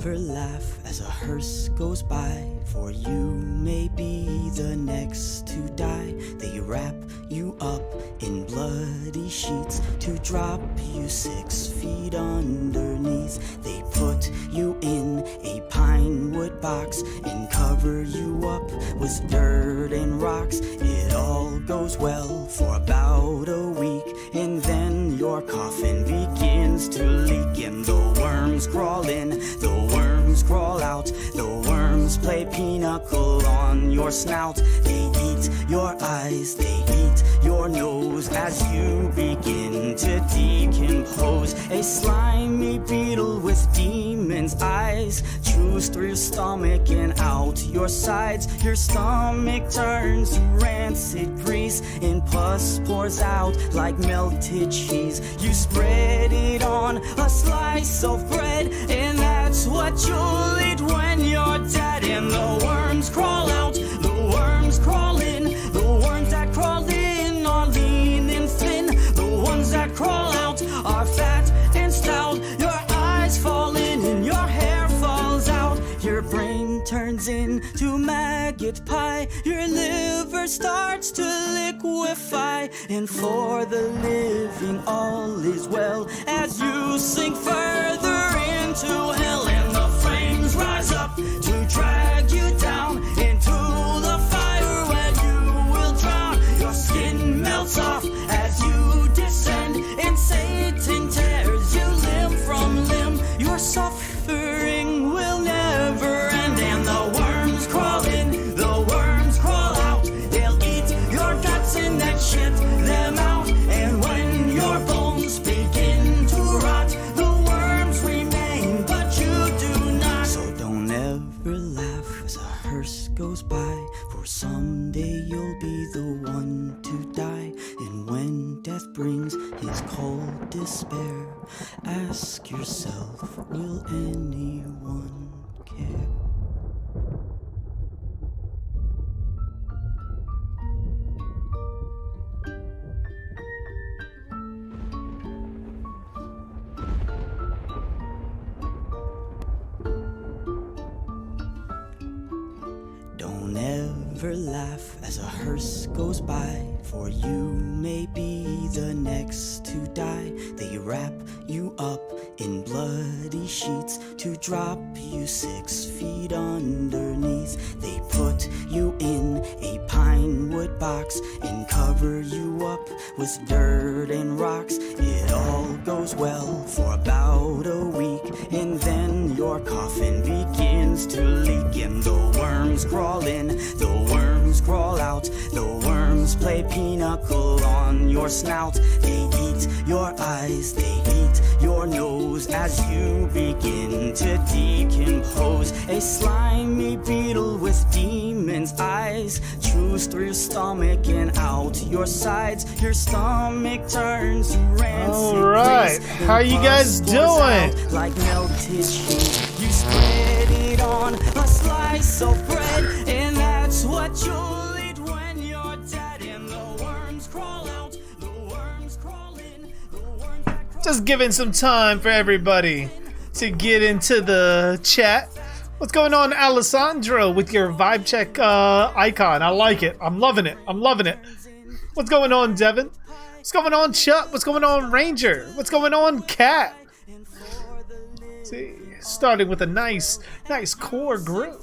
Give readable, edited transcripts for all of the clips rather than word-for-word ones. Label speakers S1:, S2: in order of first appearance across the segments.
S1: never laugh as a hearse goes by, for you may be the next to die. They wrap you up in bloody sheets to drop you 6 feet underneath. They put you in a pine wood box and cover you up with dirt and rocks. It all goes well for about a week, and then your coffin begins to leak, and the worms crawl in, the worms crawl out, the worms play pinochle on your snout. They eat your eyes, they eat your nose as you begin to decompose. A slimy beetle with demon's eyes chews through your stomach and out your sides. Your stomach turns to rancid grease, and pus pours out like melted cheese. You spread it on a slice of bread, and that's what you'll eat when you're dead. And the worms crawl out, the worms crawl in, the worms that crawl in are lean and thin, the ones that crawl out are fat and stout. Your eyes fall in and your hair falls out, your brain turns into maggot pie, your liver starts to liquefy, and for the living all is well as you sink further into hell. And the flames rise up to drag you down into the fire where you will drown. Your skin melts off as you descend, and Satan tears you limb from limb. Your suffering will never end, and the worms crawl in, the worms crawl out. They'll eat your guts and then shit them out, and when your bones begin to rot, the worms remain, but you do not. So don't ever laugh as a hearse goes by, for someday you'll be the one to die. And when death brings his cold despair, ask yourself, will anyone care? Don't ever laugh as a hearse goes by, for you may be the next to die. They wrap you up in bloody sheets to drop you 6 feet underneath. They put you in a pine wood box and cover you up with dirt and rocks. It all goes well for about a week, and then your coffin begins to leak, and the worms crawl in, the worms crawl out, the worms play pinochle on your snout. They eat your eyes, they eat your nose as you begin to decompose. A slimy beetle with demon's eyes chews through your stomach and out your sides. Your stomach turns to rancid.
S2: All right, how you guys doing?
S1: Like melted cheese, you spread it on a slice of bread, and that's what you'll eat when you're dead. And the worms crawl out, the worms crawl in, the worms that crawl.
S2: Just giving some time for everybody to get into the chat. What's going on, Alessandro, with your vibe check icon? I like it. I'm loving it. I'm loving it. What's going on, Devin? What's going on, Chuck? What's going on, Ranger? What's going on, Cat? See, starting with a nice core group.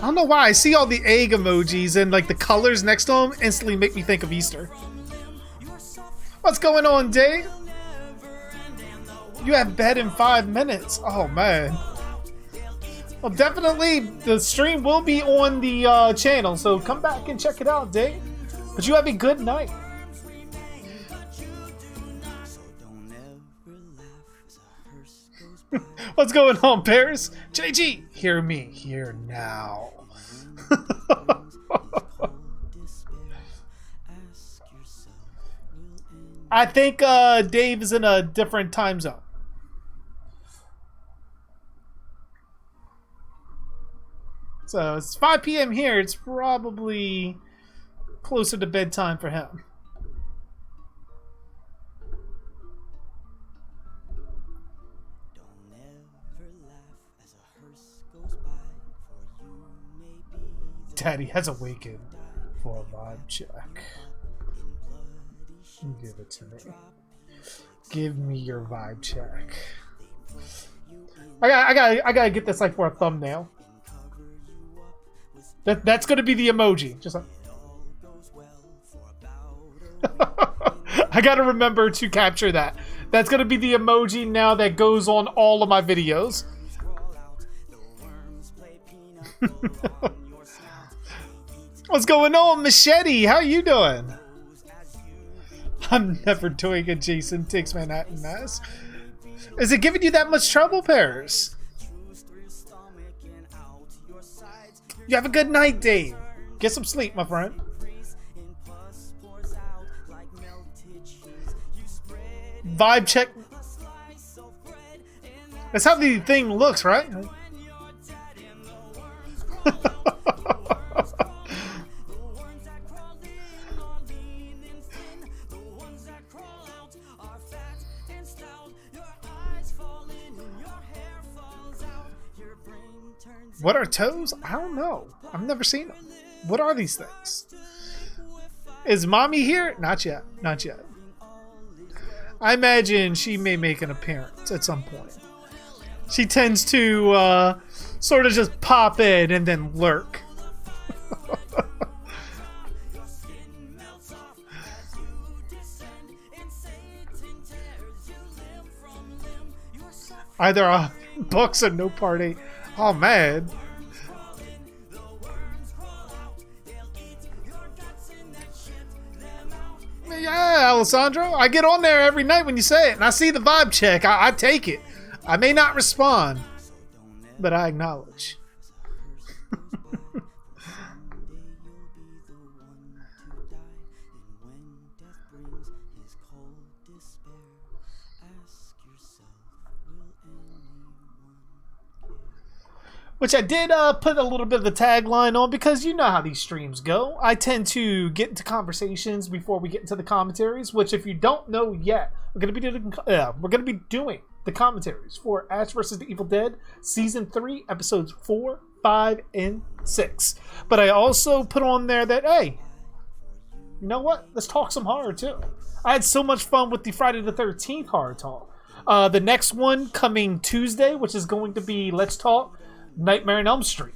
S2: I don't know why I see all the egg emojis and like the colors next to them instantly make me think of Easter. What's going on, Dave? You have bed in 5 minutes. Oh man. Well, definitely the stream will be on the channel, so come back and check it out, Dave. But you have a good night. What's going on, Paris? JG, hear me here now. I think Dave is in a different time zone. So it's 5 p.m. here. It's probably closer to bedtime for him. Daddy has awakened for a vibe check. Give it to me. Give me your vibe check. I gotta get this like for a thumbnail. That's gonna be the emoji. Just like I gotta remember to capture that. That's gonna be the emoji now that goes on all of my videos. What's going on, Machete? How you doing? I'm never doing a Jason Takes Manhattan mess. Is it giving you that much trouble, Paris? You have a good night, Dave. Get some sleep, my friend. Vibe check. That's how the thing looks, right? What are toes? I don't know. I've never seen them. What are these things? Is mommy here? Not yet. Not yet. I imagine she may make an appearance at some point. She tends to sort of just pop in and then lurk. Either books or no party. Oh, man. Yeah, Alessandro. I get on there every night when you say it, and I see the vibe check. I take it. I may not respond, but I acknowledge. Which I did put a little bit of the tagline on because you know how these streams go. I tend to get into conversations before we get into the commentaries. Which, if you don't know yet, we're gonna be doing the commentaries for Ash vs. the Evil Dead Season 3, Episodes 4, 5, and 6. But I also put on there that, hey, you know what? Let's talk some horror too. I had so much fun with the Friday the 13th horror talk. The next one coming Tuesday, which is going to be Let's Talk Nightmare on Elm Street.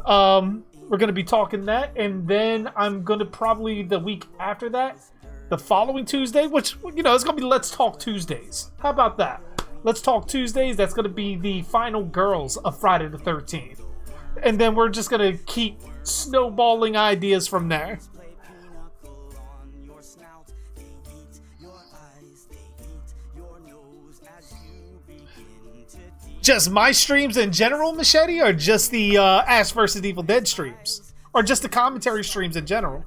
S2: We're going to be talking that, and then I'm going to probably the week after that, the following Tuesday, which, you know, it's going to be Let's Talk Tuesdays. How about that? Let's Talk Tuesdays, that's going to be the final girls of Friday the 13th. And then we're just going to keep snowballing ideas from there. Just my streams in general, Machete, or just the Ash vs. Evil Dead streams, or just the commentary streams in general?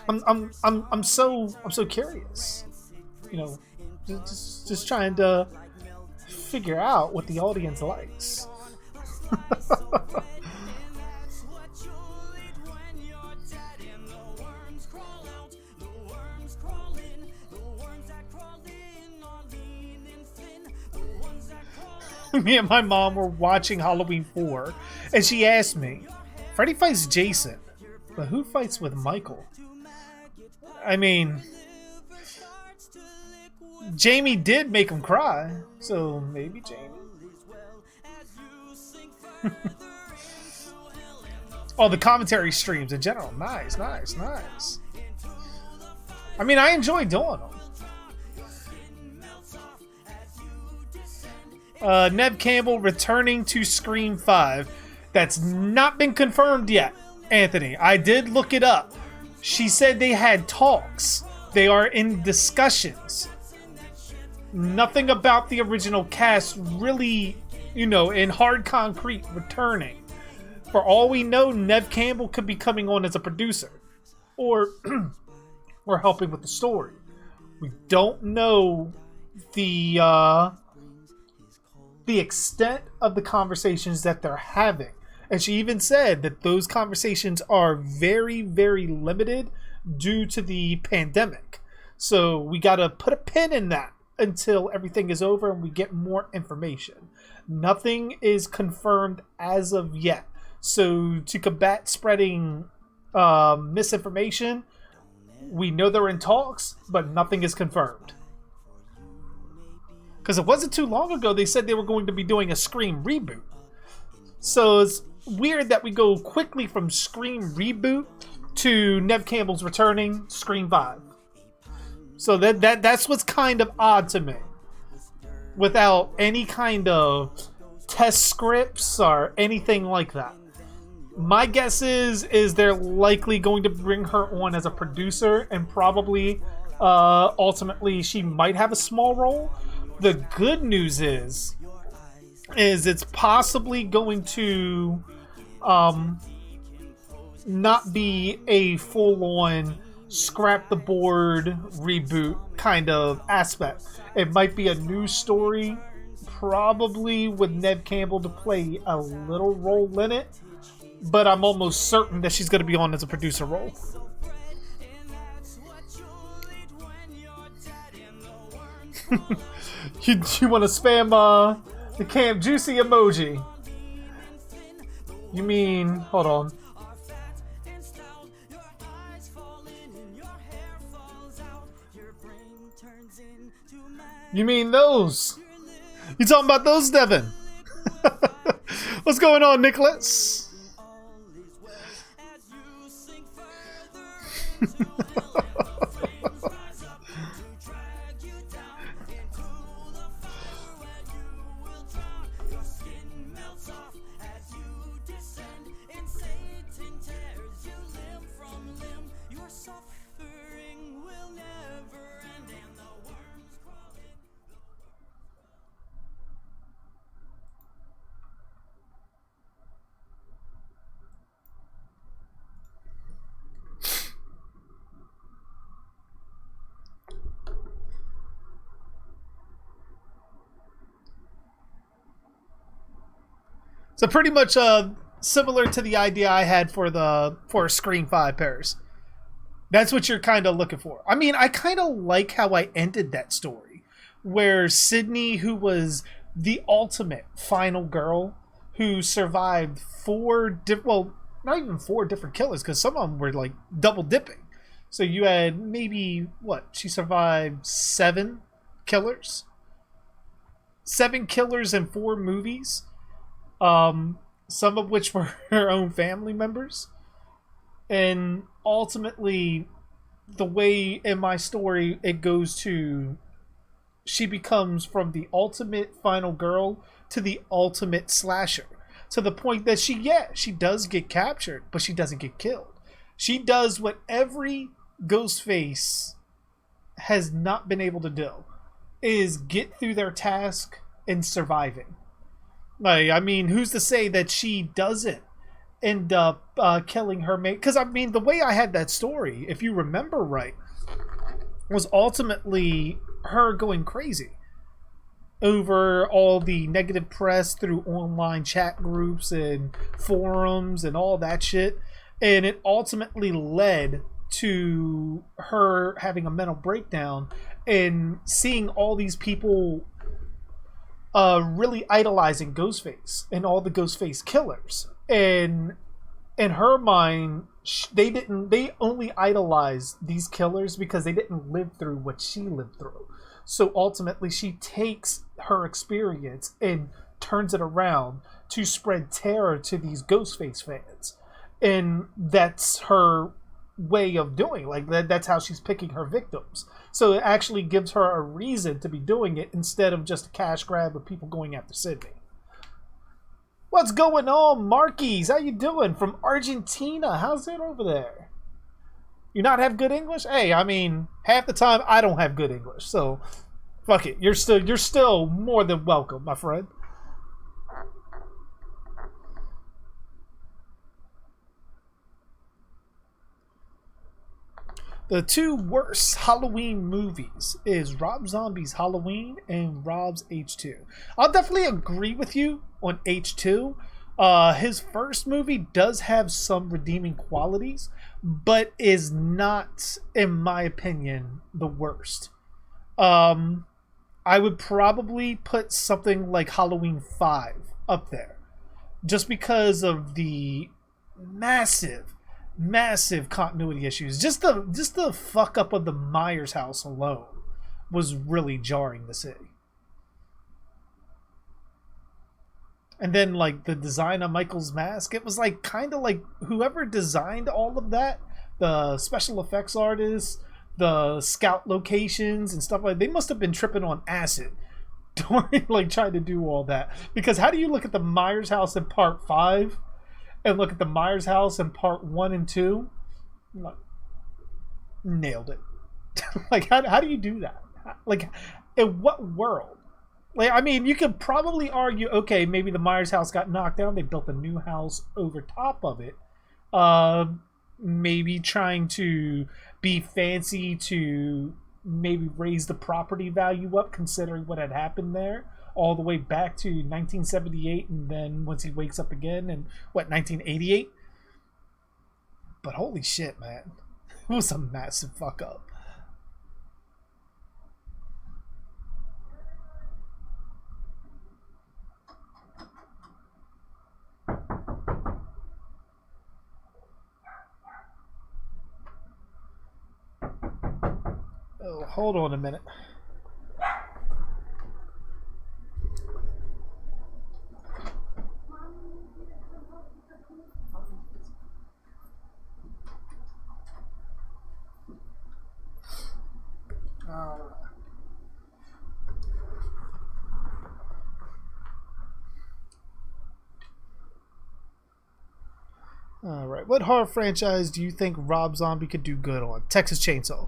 S2: I'm so curious. You know, just trying to figure out what the audience likes. Me and my mom were watching Halloween 4, and she asked me, Freddy fights Jason, but who fights with Michael? I mean, Jamie did make him cry, so maybe Jamie. Oh, the commentary streams in general. Nice. I mean, I enjoy doing them. Nev Campbell returning to Scream 5. That's not been confirmed yet, Anthony. I did look it up. She said they had talks. They are in discussions. Nothing about the original cast really, you know, in hard concrete returning. For all we know, Nev Campbell could be coming on as a producer. Or helping with the story. We don't know the extent of the conversations that they're having. And she even said that those conversations are very, very limited due to the pandemic. So we got to put a pin in that until everything is over and we get more information. Nothing is confirmed as of yet. So to combat spreading misinformation, we know they're in talks, but nothing is confirmed. Because it wasn't too long ago they said they were going to be doing a Scream reboot. So it's weird that we go quickly from Scream reboot to Neve Campbell's returning Scream 5. So that's what's kind of odd to me. Without any kind of test scripts or anything like that. My guess is they're likely going to bring her on as a producer, and probably ultimately she might have a small role. The good news is it's possibly going to not be a full-on scrap the board reboot kind of aspect. It might be a new story, probably with Neve Campbell to play a little role in it, but I'm almost certain that she's going to be on as a producer role. You want to spam the Camp Juicy emoji? You mean, hold on. You mean those? You talking about those, Devin? What's going on, Nicholas? So pretty much similar to the idea I had for Scream 5 pairs. That's what you're kind of looking for. I mean, I kind of like how I ended that story, where Sydney, who was the ultimate final girl, who survived not even 4 different killers, because some of them were like double dipping. So you had maybe, she survived 7 killers? 7 killers in 4 movies. Some of which were her own family members. And ultimately, the way in my story it goes to, she becomes from the ultimate final girl to the ultimate slasher. To the point that she does get captured, but she doesn't get killed. She does what every Ghostface has not been able to do, is get through their task and surviving. Like, I mean, who's to say that she doesn't end up killing her mate? Because, I mean, the way I had that story, if you remember right, was ultimately her going crazy over all the negative press through online chat groups and forums and all that shit. And it ultimately led to her having a mental breakdown and seeing all these people really idolizing Ghostface and all the Ghostface killers. And in her mind, they only idolized these killers because they didn't live through what she lived through. So ultimately, she takes her experience and turns it around to spread terror to these Ghostface fans. And that's her way of doing. Like, that's how she's picking her victims. So it actually gives her a reason to be doing it instead of just a cash grab of people going after Sydney. What's going on, Marquis? How you doing? From Argentina. How's it over there? You not have good English? Hey, I mean, half the time I don't have good English. So, fuck it. You're still more than welcome, my friend. The 2 worst Halloween movies is Rob Zombie's Halloween and Rob's H2. I'll definitely agree with you on H2. His first movie does have some redeeming qualities, but is not, in my opinion, the worst. I would probably put something like Halloween 5 up there, just because of the massive, massive continuity issues. Just the fuck up of the Myers house alone was really jarring to see. And then like the design of Michael's mask, it was like kind of like whoever designed all of that, the special effects artists, the scout locations and stuff like, they must have been tripping on acid during like trying to do all that. Because how do you look at the Myers house in part 5 and look at the Myers house in part 1 and 2? Like, nailed it. Like how do you do that? Like, in what world? Like, I mean, you could probably argue, okay, maybe the Myers house got knocked down, they built a new house over top of it. Maybe trying to be fancy to maybe raise the property value up, considering what had happened there all the way back to 1978, and then once he wakes up again in, what, 1988? But holy shit, man. It was a massive fuck up. Oh, hold on a minute. All right. What horror franchise do you think Rob Zombie could do good on? Texas Chainsaw.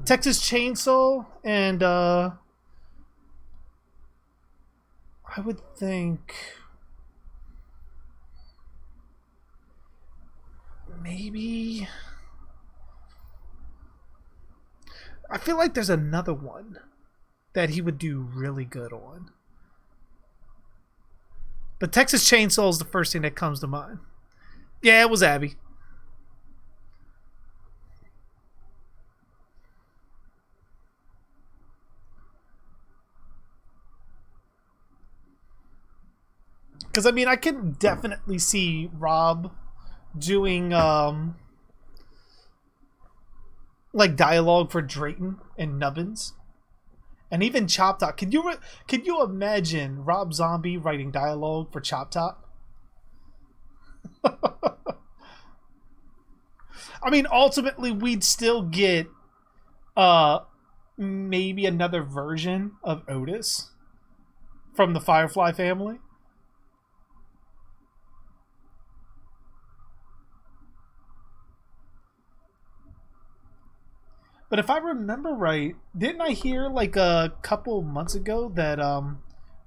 S2: Texas Chainsaw, and I would think maybe, I feel like there's another one that he would do really good on. But Texas Chainsaw is the first thing that comes to mind. Yeah, it was Abby. Because, I mean, I can definitely see Rob doing, like, dialogue for Drayton and Nubbins. And even Chop Top. Can you imagine Rob Zombie writing dialogue for Chop Top? I mean, ultimately, we'd still get, maybe another version of Otis from the Firefly family. But if I remember right, didn't I hear like a couple months ago that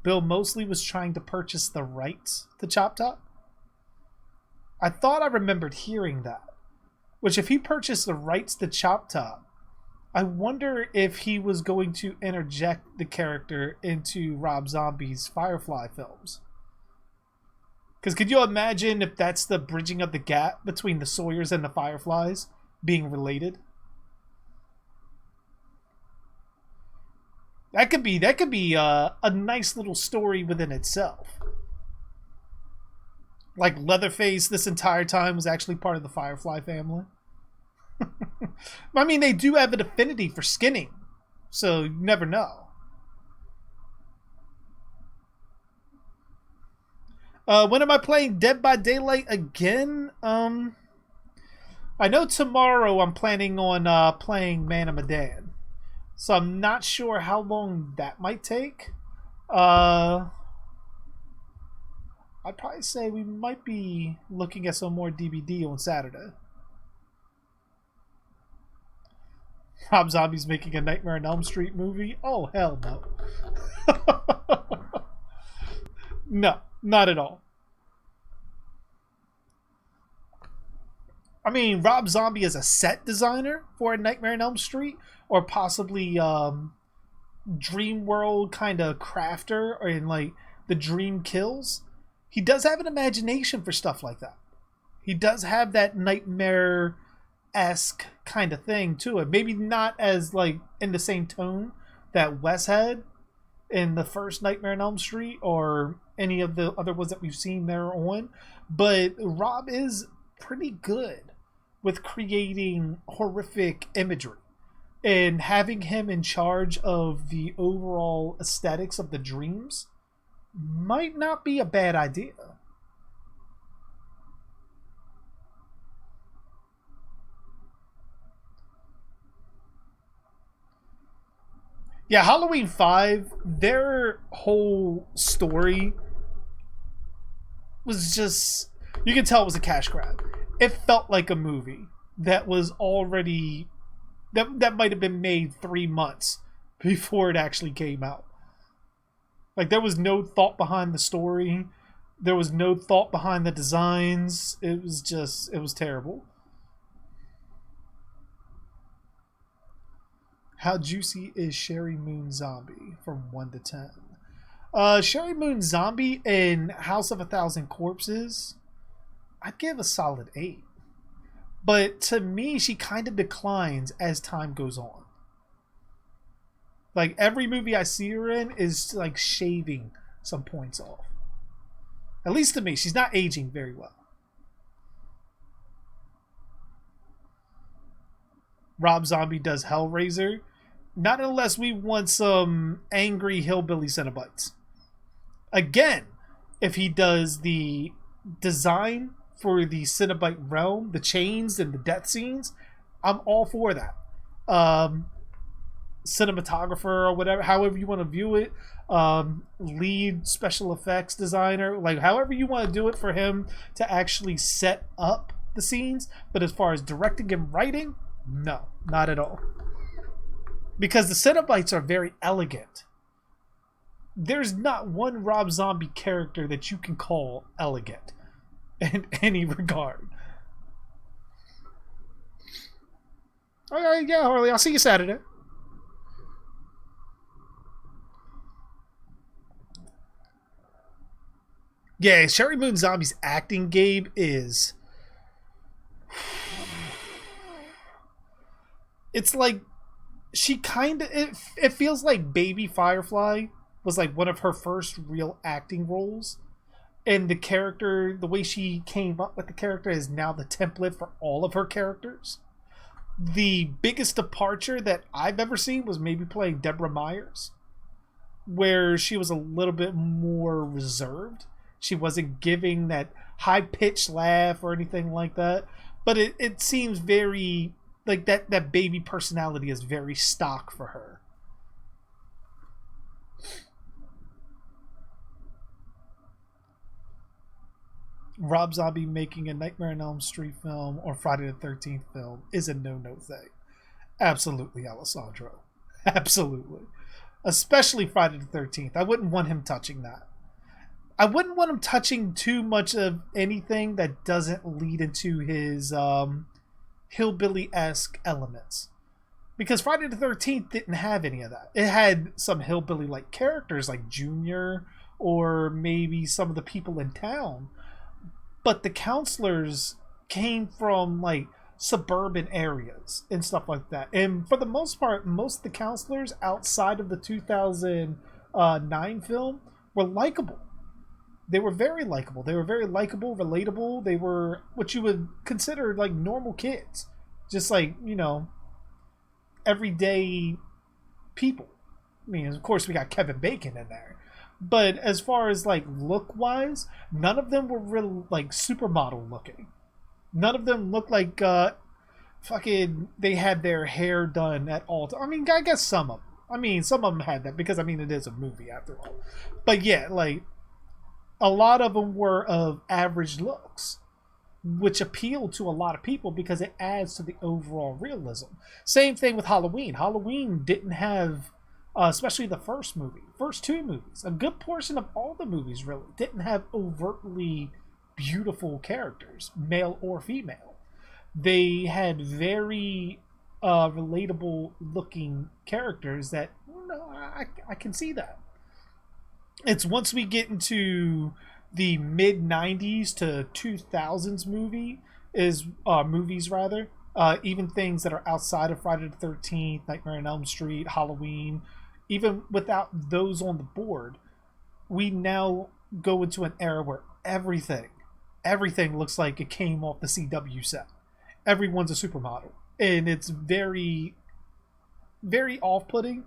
S2: Bill Moseley was trying to purchase the rights to Chop Top? I thought I remembered hearing that. Which, if he purchased the rights to Chop Top, I wonder if he was going to interject the character into Rob Zombie's Firefly films. Because could you imagine if that's the bridging of the gap between the Sawyers and the Fireflies being related? That could be a nice little story within itself. Like Leatherface this entire time was actually part of the Firefly family. I mean, they do have an affinity for skinning, so you never know. When am I playing Dead by Daylight again? I know tomorrow I'm planning on playing Man of Medan. So I'm not sure how long that might take. I'd probably say we might be looking at some more DBD on Saturday. Rob Zombie's making a Nightmare on Elm Street movie? Oh, hell no. No, not at all. I mean, Rob Zombie is a set designer for a Nightmare on Elm Street, or possibly Dream World kind of crafter, or in like the Dream Kills. he does have an imagination for stuff like that. He does have that nightmare-esque kind of thing to it. Maybe not as like in the same tone that Wes had in the first Nightmare on Elm Street or any of the other ones that we've seen there on, but Rob is pretty good with creating horrific imagery, and having him in charge of the overall aesthetics of the dreams might not be a bad idea. Yeah, Halloween 5, their whole story was just, you can tell it was a cash grab. It felt like a movie that was already, that might have been made 3 months before it actually came out. Like, there was no thought behind the story. There was no thought behind the designs. It was just, it was terrible. How juicy is Sherry Moon Zombie from 1 to 10? Sherry Moon Zombie in House of a Thousand Corpses, I'd give a solid 8. But to me, she kind of declines as time goes on. Like, every movie I see her in is like shaving some points off. At least to me, she's not aging very well. Rob Zombie does Hellraiser. Not unless we want some angry hillbilly Cenobites. Again, if he does the design for the Cenobite realm, the chains and the death scenes, I'm all for that. Cinematographer or whatever, however you want to view it, lead special effects designer, like however you want to do it for him to actually set up the scenes. But as far as directing and writing, no, not at all. Because the Cenobites are very elegant. There's not one Rob Zombie character that you can call elegant in any regard. Alright, yeah, Harley, I'll see you Saturday. Yeah, Sherry Moon Zombie's acting, Gabe, is... It's like... She kind of... It feels like Baby Firefly was like one of her first real acting roles. And the character, the way she came up with the character is now the template for all of her characters. The biggest departure that I've ever seen was maybe playing Deborah Myers, where she was a little bit more reserved. She wasn't giving that high-pitched laugh or anything like that. But it seems very... Like, that baby personality is very stock for her. Rob Zombie making a Nightmare on Elm Street film or Friday the 13th film is a no-no thing. Absolutely, Alessandro. Absolutely. Especially Friday the 13th. I wouldn't want him touching that. I wouldn't want him touching too much of anything that doesn't lead into his hillbilly-esque elements. Because Friday the 13th didn't have any of that. It had some hillbilly-like characters like Junior or maybe some of the people in town. But the counselors came from like suburban areas and stuff like that. And for the most part, most of the counselors outside of the 2009 film were likable. They were very likable. They were very likable, relatable. They were what you would consider like normal kids. Just like, you know, everyday people. I mean, of course, we got Kevin Bacon in there. But as far as like look-wise, none of them were real like supermodel looking. None of them looked like fucking they had their hair done at all. I mean, I guess some of them. I mean, some of them had that because, I mean, it is a movie after all. But yeah, like, a lot of them were of average looks, which appealed to a lot of people because it adds to the overall realism. Same thing with Halloween. Halloween didn't have, especially the first movie, first two movies, a good portion of all the movies really didn't have overtly beautiful characters, male or female. They had very relatable looking characters that, you know, I can see that. It's once we get into the mid 90s to 2000s movies rather, even things that are outside of Friday the 13th, Nightmare on Elm Street, Halloween, even without those on the board, we now go into an era where everything looks like it came off the CW set. Everyone's a supermodel, and it's very, very off-putting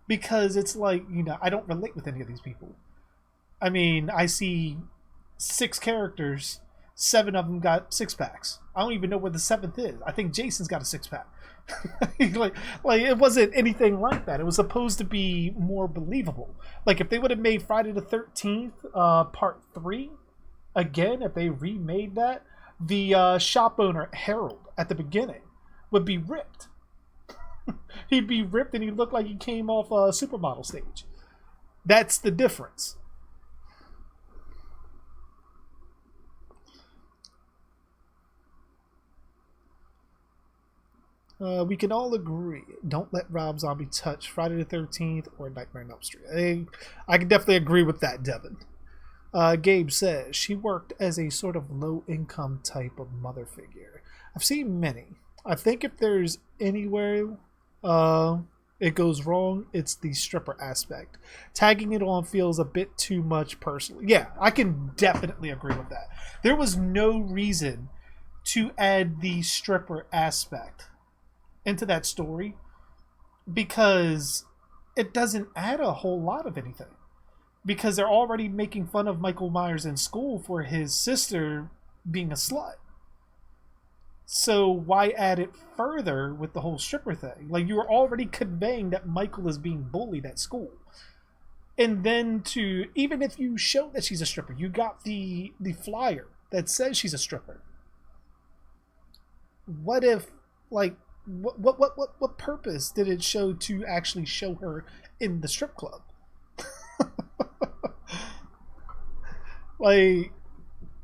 S2: because it's like, I don't relate with any of these people. I mean, I see 6 characters, 7 of them got 6-packs. I don't even know where the 7th is. I think Jason's got a 6-pack. like it wasn't anything like that. It was supposed to be more believable. Like if they would have made Friday the 13th part 3 again, if they remade that, the shop owner Harold at the beginning would be ripped. He'd be ripped and he'd look like he came off a supermodel stage. That's the difference. We can all agree, don't let Rob Zombie touch Friday the 13th or Nightmare on Elm Street. I can definitely agree with that, Devin. Gabe says, she worked as a sort of low-income type of mother figure. I've seen many. I think if there's anywhere it goes wrong, it's the stripper aspect. Tagging it on feels a bit too much personally. Yeah, I can definitely agree with that. There was no reason to add the stripper aspect into that story because it doesn't add a whole lot of anything, because they're already making fun of Michael Myers in school for his sister being a slut. So why add it further with the whole stripper thing? Like, you were already conveying that Michael is being bullied at school. And then even if you show that she's a stripper, you got the flyer that says she's a stripper. What if, like, what purpose did it show to actually show her in the strip club? Like,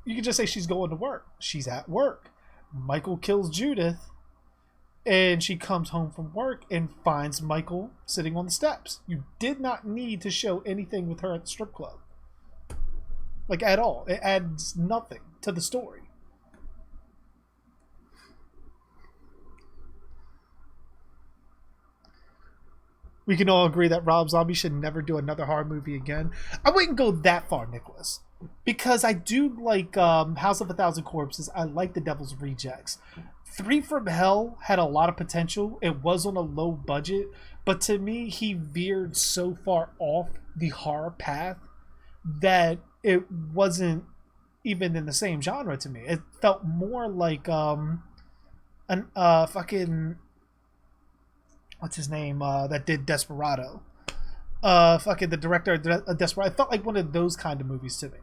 S2: you could just say she's going to work. She's at work. Michael kills Judith, and she comes home from work and finds Michael sitting on the steps. You did not need to show anything with her at the strip club. Like, at all. It adds nothing to the story. We can all agree that Rob Zombie should never do another horror movie again. I wouldn't go that far, Nicholas, because I do like House of a Thousand Corpses. I like The Devil's Rejects. 3 from Hell had a lot of potential. It was on a low budget, but to me, he veered so far off the horror path that it wasn't even in the same genre to me. It felt more like fucking... what's his name, that did Desperado. Fucking the director of Desperado. It felt like one of those kind of movies to me.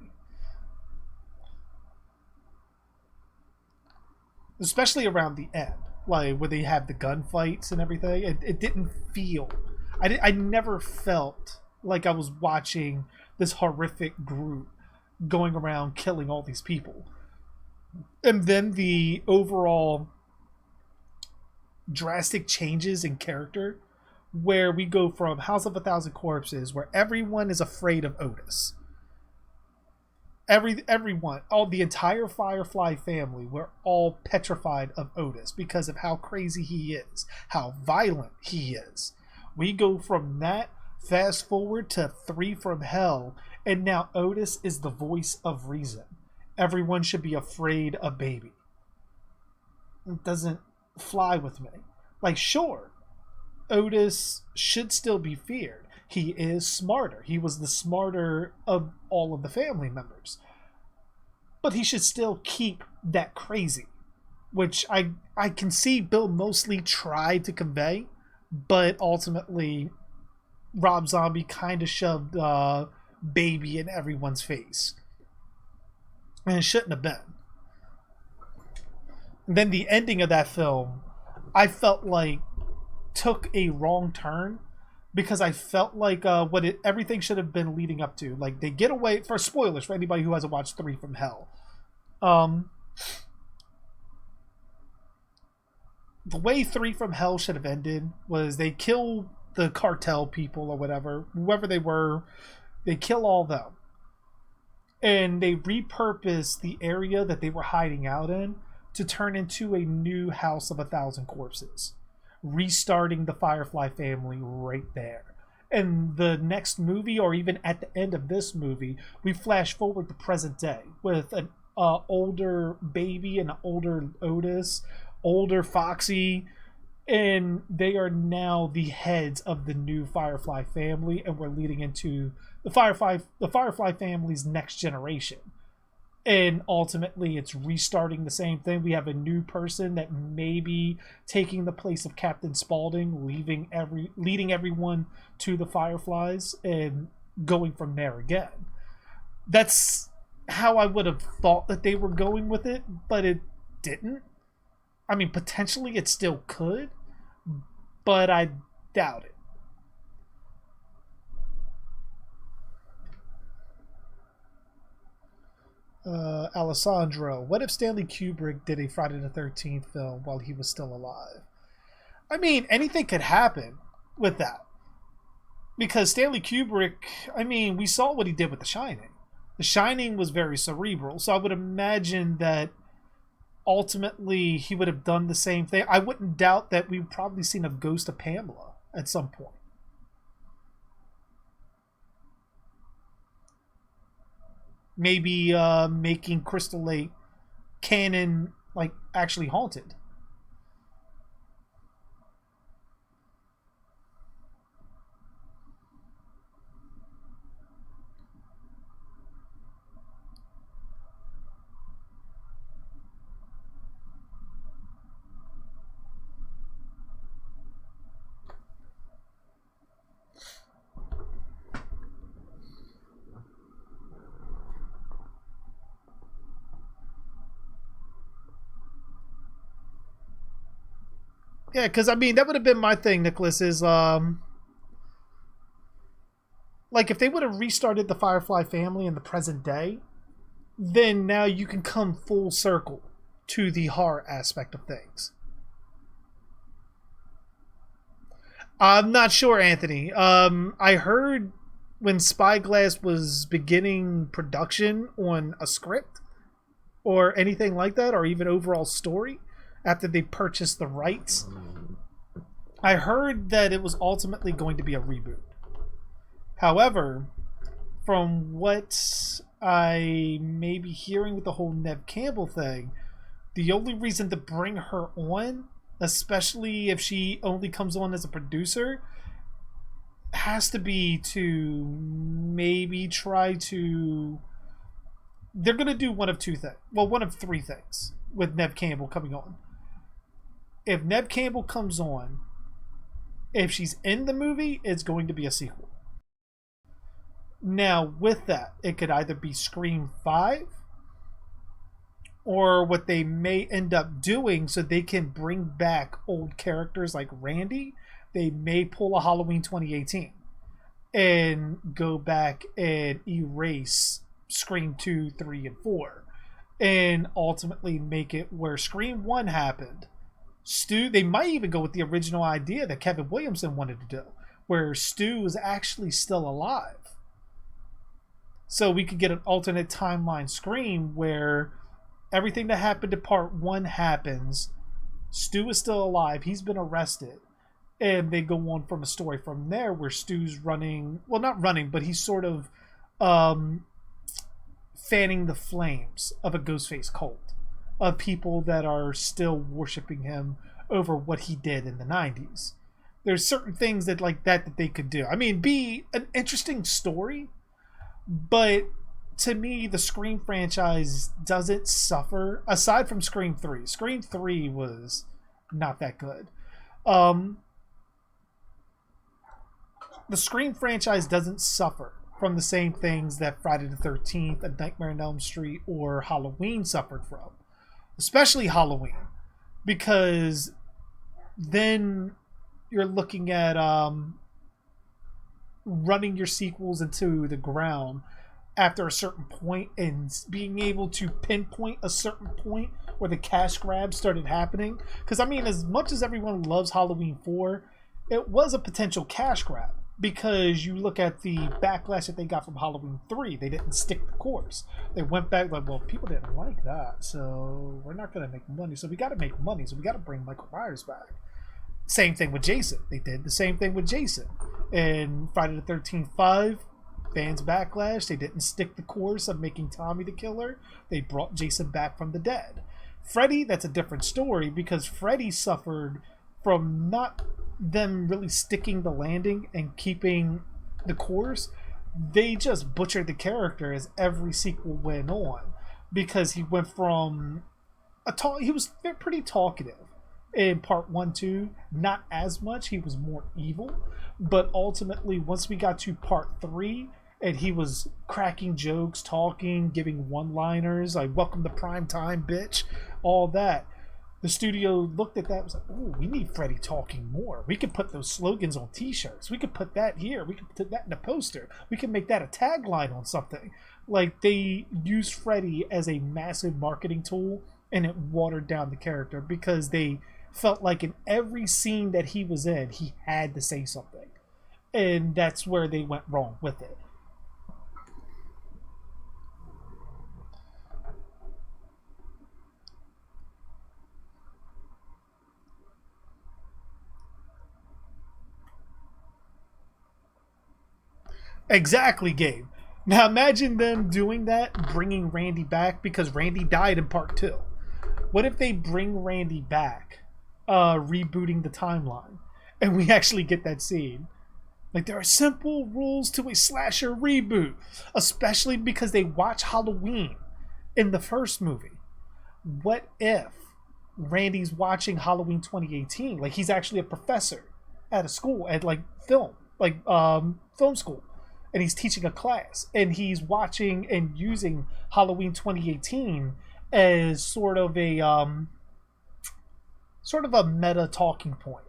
S2: Especially around the end. Like, where they have the gunfights and everything. It didn't feel... I never felt like I was watching this horrific group going around killing all these people. And then the overall drastic changes in character, where we go from House of a Thousand Corpses, where everyone is afraid of Otis. Everyone, the entire Firefly family, were all petrified of Otis because of how crazy he is, how violent he is. We go from that, fast forward to 3 from Hell, and now Otis is the voice of reason. Everyone should be afraid of Baby. It doesn't fly with me. Like, sure, Otis should still be feared. He is smarter. He was the smarter of all of the family members. But he should still keep that crazy, which I can see Bill mostly tried to convey, but ultimately Rob Zombie kind of shoved Baby in everyone's face. And it shouldn't have been. And then the ending of that film, I felt like took a wrong turn, because I felt like everything should have been leading up to. Like, they get away, for spoilers for anybody who hasn't watched 3 from Hell. The way 3 from Hell should have ended was they kill the cartel people or whatever, whoever they were, they kill all them. and they repurposed the area that they were hiding out in to turn into a new House of 1,000 Corpses, restarting the Firefly family right there. And the next movie, or even at the end of this movie, we flash forward to present day with an older baby and an older Otis, older Foxy, and they are now the heads of the new Firefly family, and we're leading into the Firefly family's next generation. And ultimately it's restarting the same thing. We have a new person that may be taking the place of Captain Spaulding, leading everyone to the Fireflies and going from there again. That's how I would have thought that they were going with it, but it didn't. I mean, potentially it still could, but I doubt it. Alessandro, what if Stanley Kubrick did a Friday the 13th film while he was still alive? I mean, anything could happen with that. Because Stanley Kubrick, I mean, we saw what he did with The Shining. The Shining was very cerebral, so I would imagine that ultimately he would have done the same thing. I wouldn't doubt that we've probably seen a ghost of Pamela at some point. Maybe making Crystal Lake canon, like, actually haunted. Yeah, because I mean, that would have been my thing, Nicholas, is like if they would have restarted the Firefly family in the present day, then now you can come full circle to the horror aspect of things. I'm not sure, Anthony. I heard when Spyglass was beginning production on a script or anything like that, or even overall story, after they purchased the rights, I heard that it was ultimately going to be a reboot. However, from what I may be hearing with the whole Neve Campbell thing, the only reason to bring her on, especially if she only comes on as a producer, has to be to maybe try to... They're going to do one of two things. Well, one of three things with Neve Campbell coming on. If Neve Campbell comes on, if she's in the movie, it's going to be a sequel. Now, with that, it could either be Scream 5, or what they may end up doing so they can bring back old characters like Randy, they may pull a Halloween 2018 and go back and erase Scream 2, 3, and 4, and ultimately make it where Scream 1 happened. Stu, they might even go with the original idea that Kevin Williamson wanted to do, where Stu is actually still alive. So we could get an alternate timeline Scream where everything that happened in part 1 happens. Stu is still alive. He's been arrested. And they go on from a story from there where Stu's running, well, not running, but he's sort of fanning the flames of a Ghostface cult, of people that are still worshiping him over what he did in the 90s. There's certain things that like that they could do. I mean, be an interesting story, but to me, the Scream franchise doesn't suffer, aside from Scream 3. Scream 3 was not that good. The Scream franchise doesn't suffer from the same things that Friday the 13th, A Nightmare on Elm Street, or Halloween suffered from. Especially Halloween, because then you're looking at running your sequels into the ground after a certain point and being able to pinpoint a certain point where the cash grab started happening. Because, I mean, as much as everyone loves Halloween 4, it was a potential cash grab. because you look at the backlash that they got from Halloween 3. They didn't stick the course. They went back like, well, people didn't like that, so we're not going to make money. So we got to make money. So we got to bring Michael Myers back. Same thing with Jason. They did the same thing with Jason. And Friday the 13th 5, fans backlash. They didn't stick the course of making Tommy the killer. They brought Jason back from the dead. Freddy, that's a different story because Freddy suffered from not them really sticking the landing and keeping the course. They just butchered the character as every sequel went on because he went from he was pretty talkative in part 1, 2, not as much. He was more evil, but ultimately once we got to part 3 and he was cracking jokes, talking, giving one-liners like welcome to prime time, bitch, all that, the studio looked at that and was like, oh, we need Freddy talking more. We could put those slogans on t-shirts. We could put that here. We could put that in a poster. We could make that a tagline on something. Like, they used Freddy as a massive marketing tool, and it watered down the character because they felt like in every scene that he was in, he had to say something. And that's where they went wrong with it. Exactly, Gabe. Now imagine them doing that, bringing Randy back because Randy died in part 2. What if they bring Randy back, rebooting the timeline, and we actually get that scene? Like, there are simple rules to a slasher reboot, especially because they watch Halloween in the first movie. What if Randy's watching Halloween 2018? Like, he's actually a professor at a school, at like film school, and he's teaching a class, and he's watching and using Halloween 2018 as sort of a meta talking point.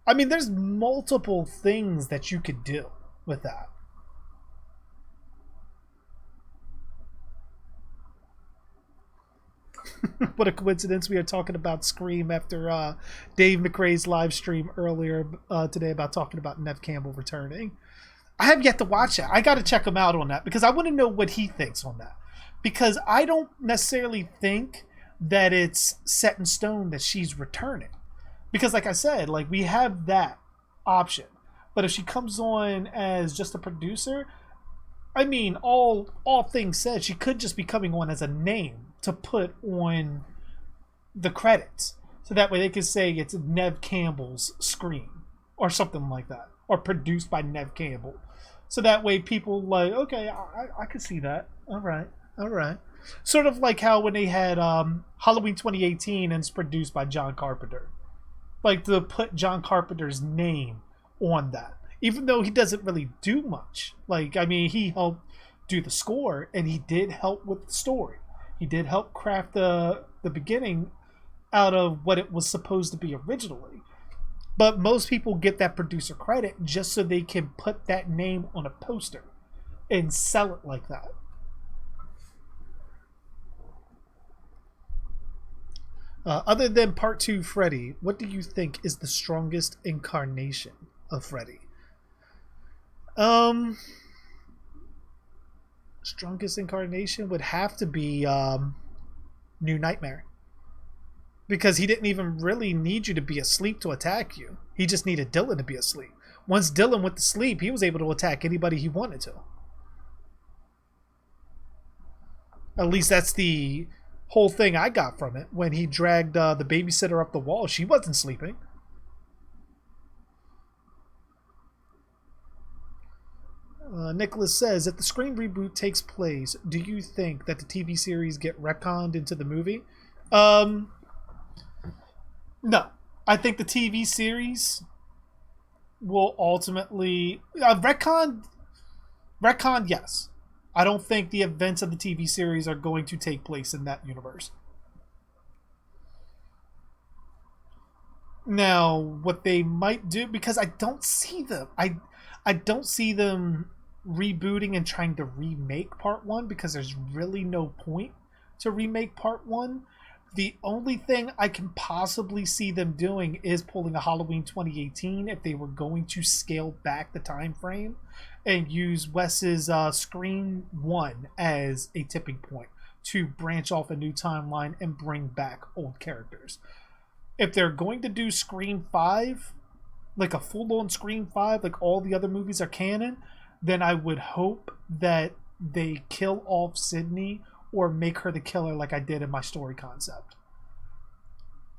S2: I mean, there's multiple things that you could do with that. What a coincidence. We are talking about Scream after Dave McRae's live stream earlier today about talking about Neve Campbell returning. I have yet to watch it. I got to check him out on that because I want to know what he thinks on that. Because I don't necessarily think that it's set in stone that she's returning. Because like I said, like we have that option. But if she comes on as just a producer, I mean, all things said, she could just be coming on as a name to put on the credits. So that way they can say it's Neve Campbell's Scream or something like that. Or produced by Neve Campbell. So that way people like, okay, I could see that. All right. Sort of like how when they had Halloween 2018 and it's produced by John Carpenter. Like to put John Carpenter's name on that. Even though he doesn't really do much. Like, I mean, he helped do the score and he did help with the story. He did help craft the beginning out of what it was supposed to be originally. But most people get that producer credit just so they can put that name on a poster and sell it like that. Other than Part 2 Freddy, what do you think is the strongest incarnation of Freddy? Strongest incarnation would have to be New Nightmare. Because he didn't even really need you to be asleep to attack you. He just needed Dylan to be asleep. Once Dylan went to sleep, he was able to attack anybody he wanted to. At least that's the whole thing I got from it. When he dragged the babysitter up the wall, she wasn't sleeping. Nicholas says, if the Scream reboot takes place, do you think that the TV series get retconned into the movie? No. I think the TV series will ultimately... retcon, yes. I don't think the events of the TV series are going to take place in that universe. Now, what they might do... Because I don't see them... I don't see them rebooting and trying to remake Part 1 because there's really no point to remake Part 1. The only thing I can possibly see them doing is pulling a Halloween 2018 if they were going to scale back the time frame and use Wes's Scream 1 as a tipping point to branch off a new timeline and bring back old characters. If they're going to do Scream 5, like a full-on Scream 5, like all the other movies are canon, then I would hope that they kill off Sydney or make her the killer like I did in my story concept.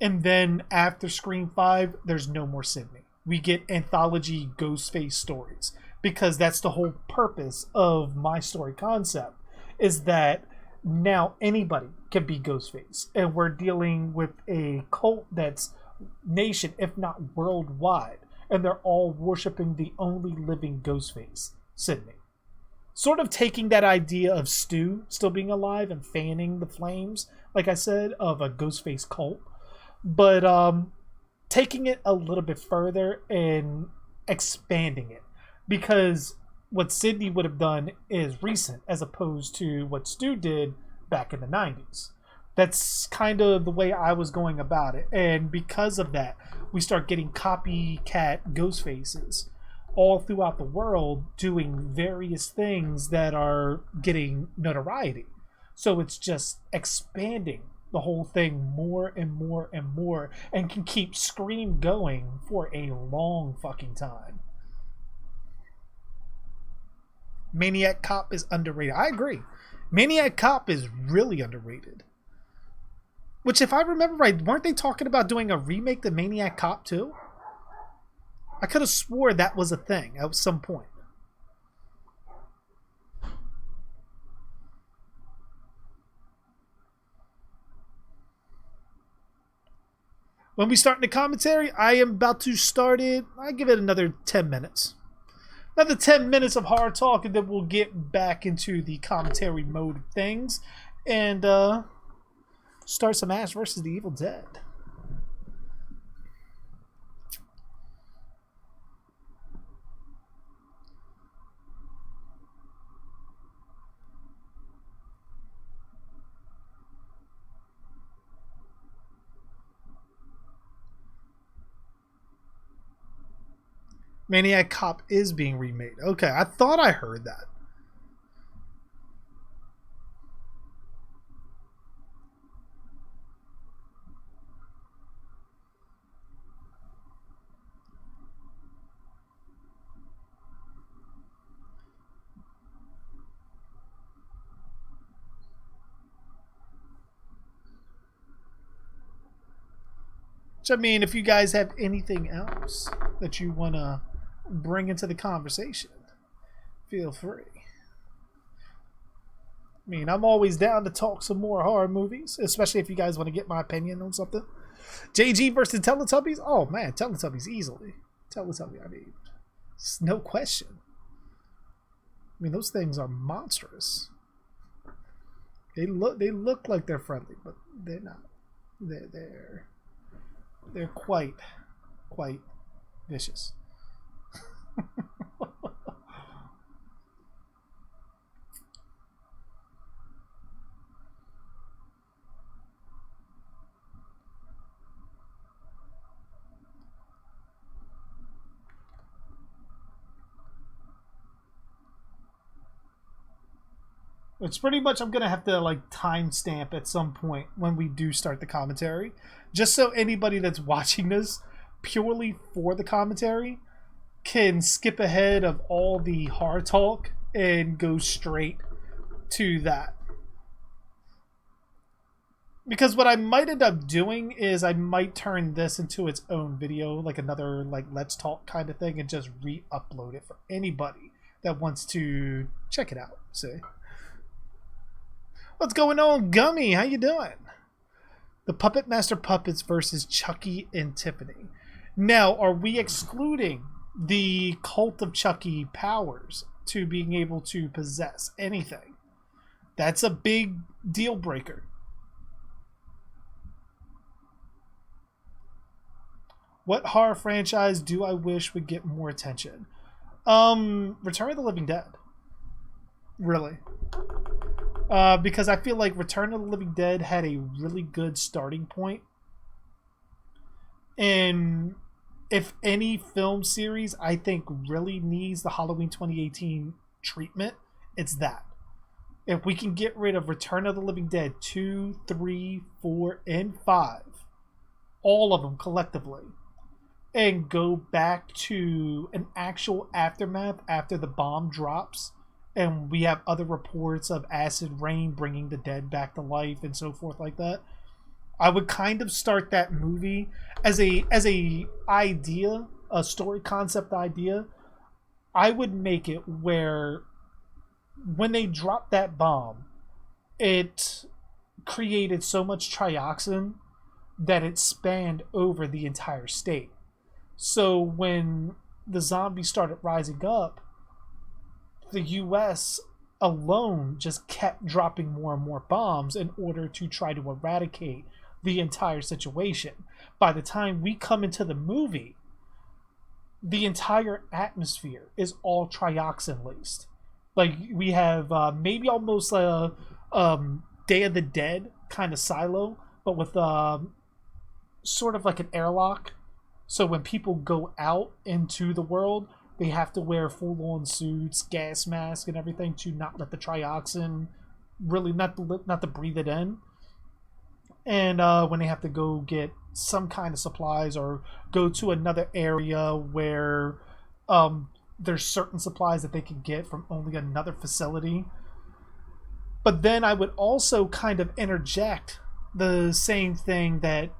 S2: And then after Scream 5, there's no more Sydney. We get anthology Ghostface stories, because that's the whole purpose of my story concept, is that now anybody can be Ghostface. And we're dealing with a cult that's nation, if not worldwide. And they're all worshiping the only living Ghostface, Sydney. Sort of taking that idea of Stu still being alive and fanning the flames, like I said, of a Ghostface cult. But taking it a little bit further and expanding it. Because what Sydney would have done is recent as opposed to what Stu did back in the 90s. That's kind of the way I was going about it. And because of that, we start getting copycat Ghostfaces all throughout the world doing various things that are getting notoriety. So it's just expanding the whole thing more and more and more, and can keep Scream going for a long fucking time. Maniac Cop is underrated. I agree. Maniac Cop is really underrated. Which, if I remember right, weren't they talking about doing a remake to Maniac Cop 2? I could have swore that was a thing at some point. When we start the commentary, I am about to start it. I give it another 10 minutes. Another 10 minutes of hard talk, and then we'll get back into the commentary mode of things and start some Ash versus the Evil Dead. Maniac Cop is being remade. Okay, I thought I heard that. Which, I mean, if you guys have anything else that you want to bring into the conversation, feel free. I mean, I'm always down to talk some more horror movies, especially if you guys want to get my opinion on something. JG versus Teletubbies? Oh man, Teletubbies easily. Teletubbies, I mean, no question. I mean, those things are monstrous. They look like they're friendly, but they're not. They're quite vicious. It's pretty much, I'm gonna have to like timestamp at some point when we do start the commentary, just so anybody that's watching this purely for the commentary can skip ahead of all the hard talk and go straight to that. Because what I might end up doing is I might turn this into its own video, like another like Let's Talk kind of thing, and just re-upload it for anybody that wants to check it out. See? What's going on, Gummy? How you doing? The Puppet Master Puppets versus Chucky and Tiffany. Now, are we excluding the Cult of Chucky powers to being able to possess anything? That's a big deal breaker. What horror franchise do I wish would get more attention? Return of the Living Dead. Really. because I feel like Return of the Living Dead had a really good starting point. And if any film series I think really needs the Halloween 2018 treatment, it's that. If we can get rid of Return of the Living Dead 2, 3, 4, and 5, all of them collectively, and go back to an actual aftermath after the bomb drops, and we have other reports of acid rain bringing the dead back to life and so forth like that, I would kind of start that movie as a idea, a story concept idea. I would make it where when they dropped that bomb, it created so much trioxin that it spanned over the entire state. So when the zombies started rising up, the US alone just kept dropping more and more bombs in order to try to eradicate the entire situation. By the time we come into the movie, the entire atmosphere is all trioxin laced. Like, we have maybe almost a Day of the Dead kind of silo, but with sort of like an airlock. So when people go out into the world, they have to wear full-on suits, gas masks, and everything to not let the trioxin really not to breathe it in. And when they have to go get some kind of supplies or go to another area where there's certain supplies that they can get from only another facility. But then I would also kind of interject the same thing that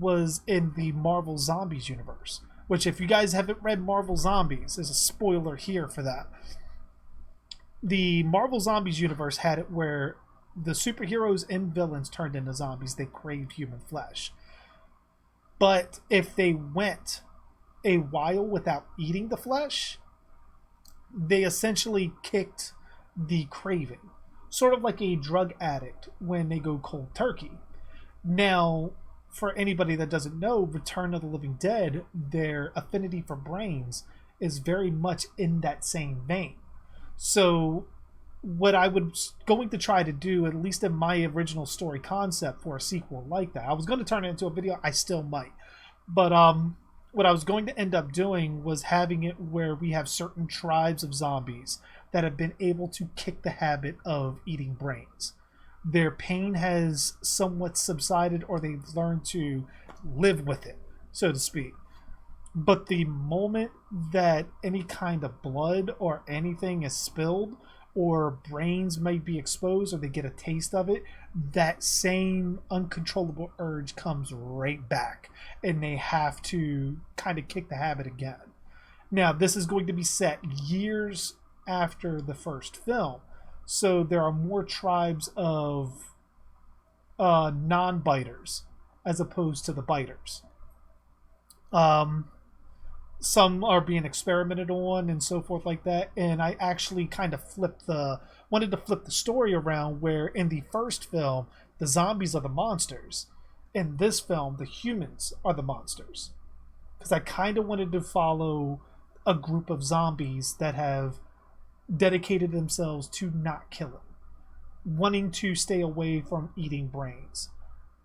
S2: was in the Marvel Zombies universe, which, if you guys haven't read Marvel Zombies, there's a spoiler here for that. The Marvel Zombies universe had it where the superheroes and villains turned into zombies. They craved human flesh. But if they went a while without eating the flesh, they essentially kicked the craving. Sort of like a drug addict when they go cold turkey. Now, for anybody that doesn't know, Return of the Living Dead, their affinity for brains is very much in that same vein. So what I was going to try to do, at least in my original story concept for a sequel like that, I was going to turn it into a video, I still might. But what I was going to end up doing was having it where we have certain tribes of zombies that have been able to kick the habit of eating brains. Their pain has somewhat subsided, or they've learned to live with it, so to speak. But the moment that any kind of blood or anything is spilled, or brains may be exposed, or they get a taste of it, that same uncontrollable urge comes right back, and they have to kind of kick the habit again. Now, this is going to be set years after the first film, so there are more tribes of non-biters as opposed to the biters. Some are being experimented on and so forth like that, and I actually kind of wanted to flip the story around, where in the first film the zombies are the monsters, in this film the humans are the monsters, because I kind of wanted to follow a group of zombies that have dedicated themselves to not killing, wanting to stay away from eating brains.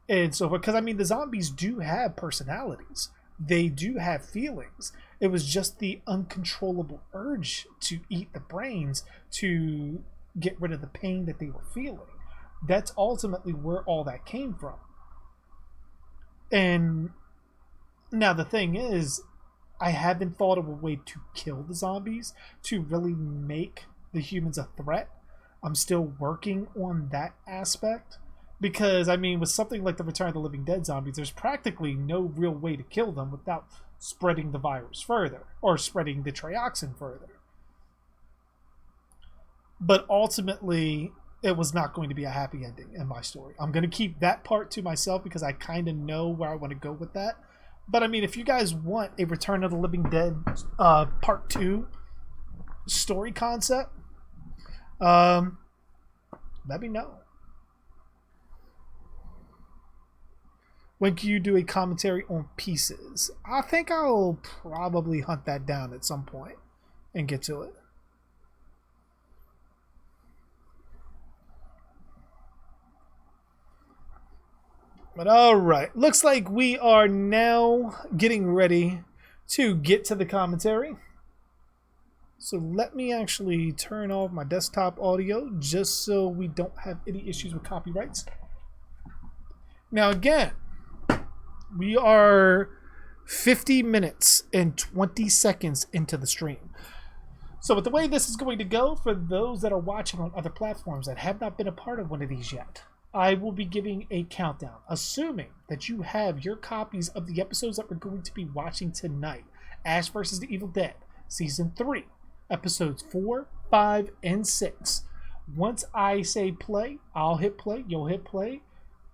S2: And so, because I mean, the zombies do have personalities, they do have feelings. It was just the uncontrollable urge to eat the brains to get rid of the pain that they were feeling. That's ultimately where all that came from. And now the thing is, I haven't thought of a way to kill the zombies to really make the humans a threat. I'm still working on that aspect. Because, I mean, with something like the Return of the Living Dead zombies, there's practically no real way to kill them without spreading the virus further, or spreading the trioxin further. But ultimately, it was not going to be a happy ending in my story. I'm going to keep that part to myself because I kind of know where I want to go with that. But, I mean, if you guys want a Return of the Living Dead Part 2 story concept, let me know. When can you do a commentary on Pieces? I think I'll probably hunt that down at some point and get to it. But all right, looks like we are now getting ready to get to the commentary. So let me actually turn off my desktop audio just so we don't have any issues with copyrights. Now again, we are 50 minutes and 20 seconds into the stream. So with the way this is going to go, for those that are watching on other platforms that have not been a part of one of these yet, I will be giving a countdown, assuming that you have your copies of the episodes that we're going to be watching tonight. Ash vs. the Evil Dead, Season 3, Episodes 4, 5, and 6. Once I say play, I'll hit play, you'll hit play.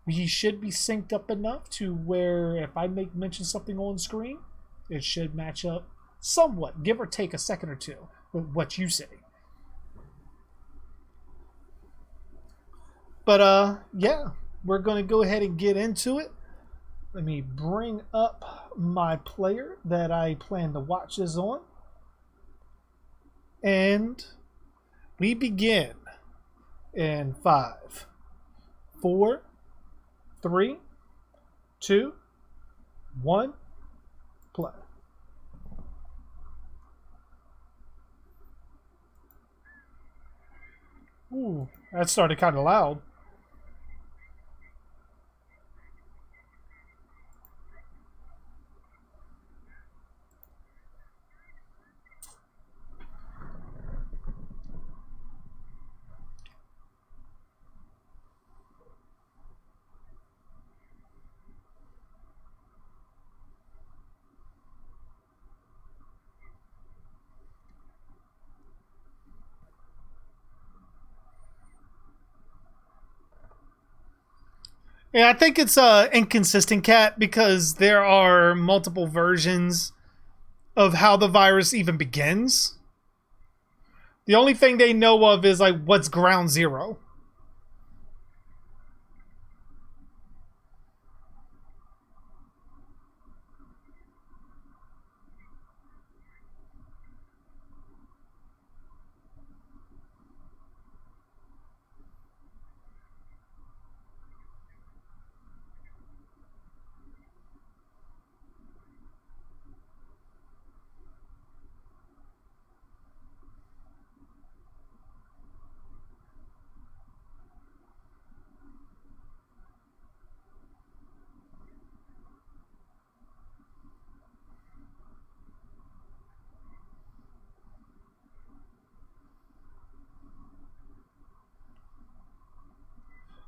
S2: We should be synced up enough to where if I mention something on screen, it should match up somewhat, give or take a second or two, with what you say. But yeah, we're going to go ahead and get into it. Let me bring up my player that I plan to watch this on. And we begin in 5, 4, 3, 2, 1, play. Ooh, that started kind of loud. Yeah, I think it's inconsistent, Cat, because there are multiple versions of how the virus even begins. The only thing they know of is like what's ground zero.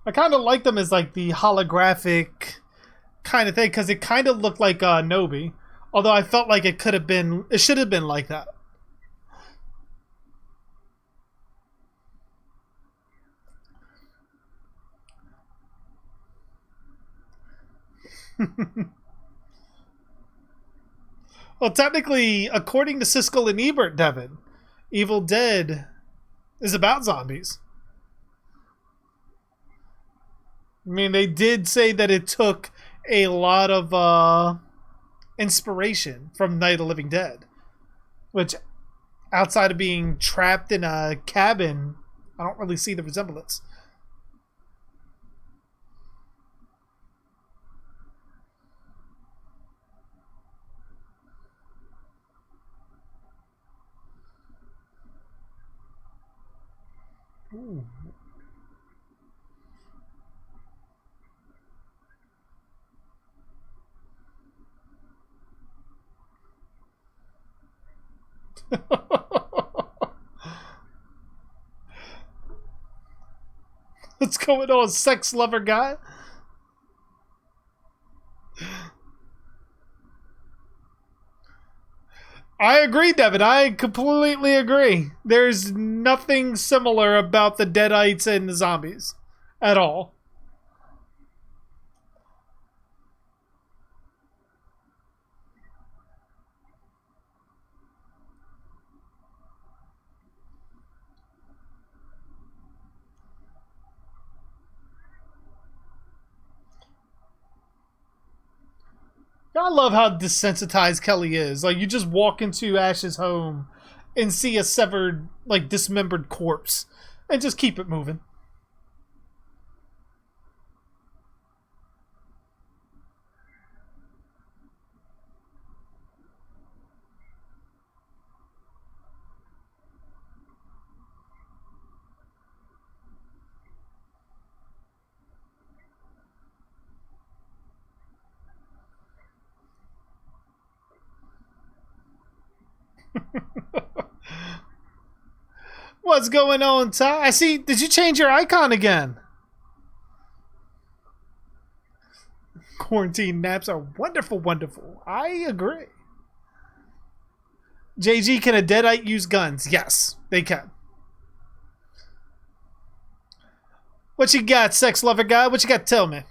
S2: I kind of like them as like the holographic kind of thing because it kind of looked like Nobi, although I felt like it should have been like that. Well, technically, according to Siskel and Ebert, Devin, Evil Dead is about zombies. I mean, they did say that it took a lot of inspiration from Night of the Living Dead, which, outside of being trapped in a cabin, I don't really see the resemblance. Ooh. What's going on, sex lover guy? I agree, Devin. I completely agree. There's nothing similar about the Deadites and the zombies at all. I love how desensitized Kelly is. Like, you just walk into Ash's home and see a severed, like, dismembered corpse and just keep it moving. What's going on, Ty? I see. Did you change your icon again? Quarantine naps are wonderful, wonderful. I agree. JG, can a deadite use guns? Yes, they can. What you got, sex lover guy? What you got to tell me?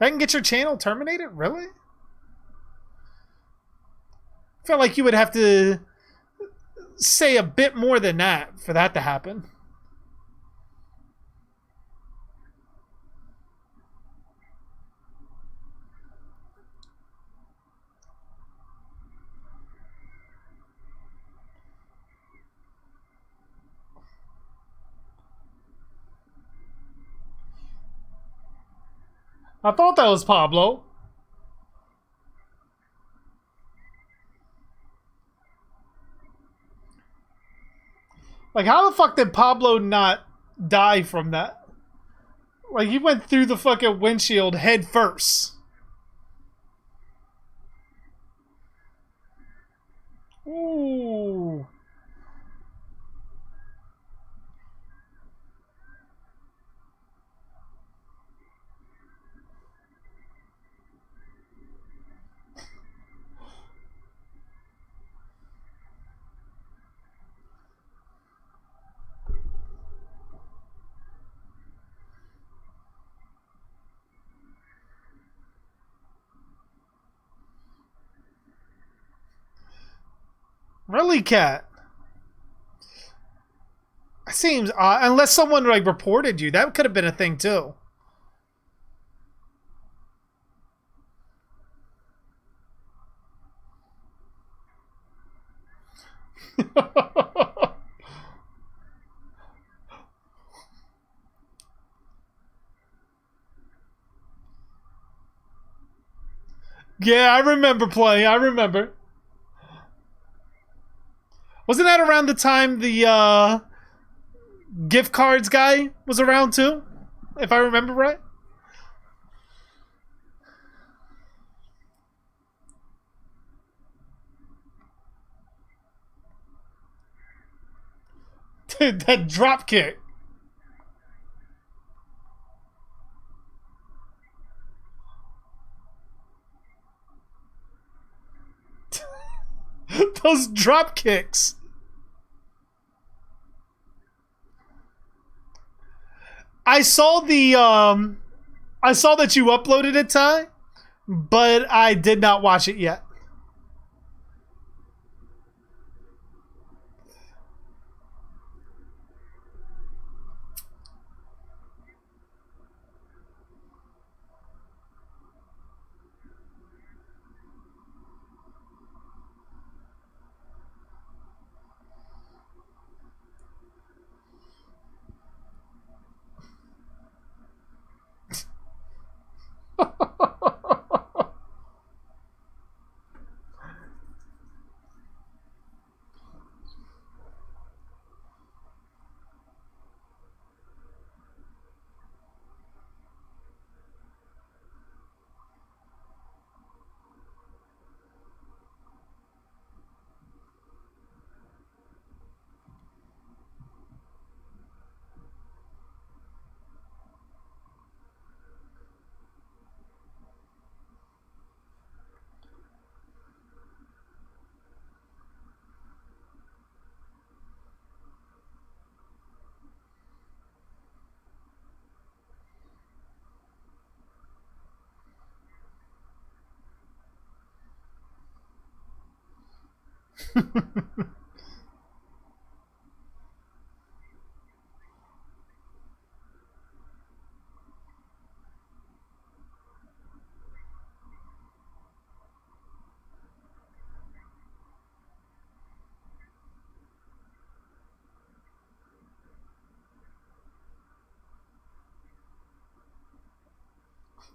S2: I can get your channel terminated? Really? I feel like you would have to say a bit more than that for that to happen. I thought that was Pablo. Like, how the fuck did Pablo not die from that? Like, he went through the fucking windshield head first. Ooh. Really, Cat? Seems odd. Unless someone like reported you, that could have been a thing too. Yeah, I remember playing. I remember. Wasn't that around the time the gift cards guy was around too? If I remember right. Dude, that drop kick. Those drop kicks. I saw the I saw that you uploaded it, Ty, but I did not watch it yet.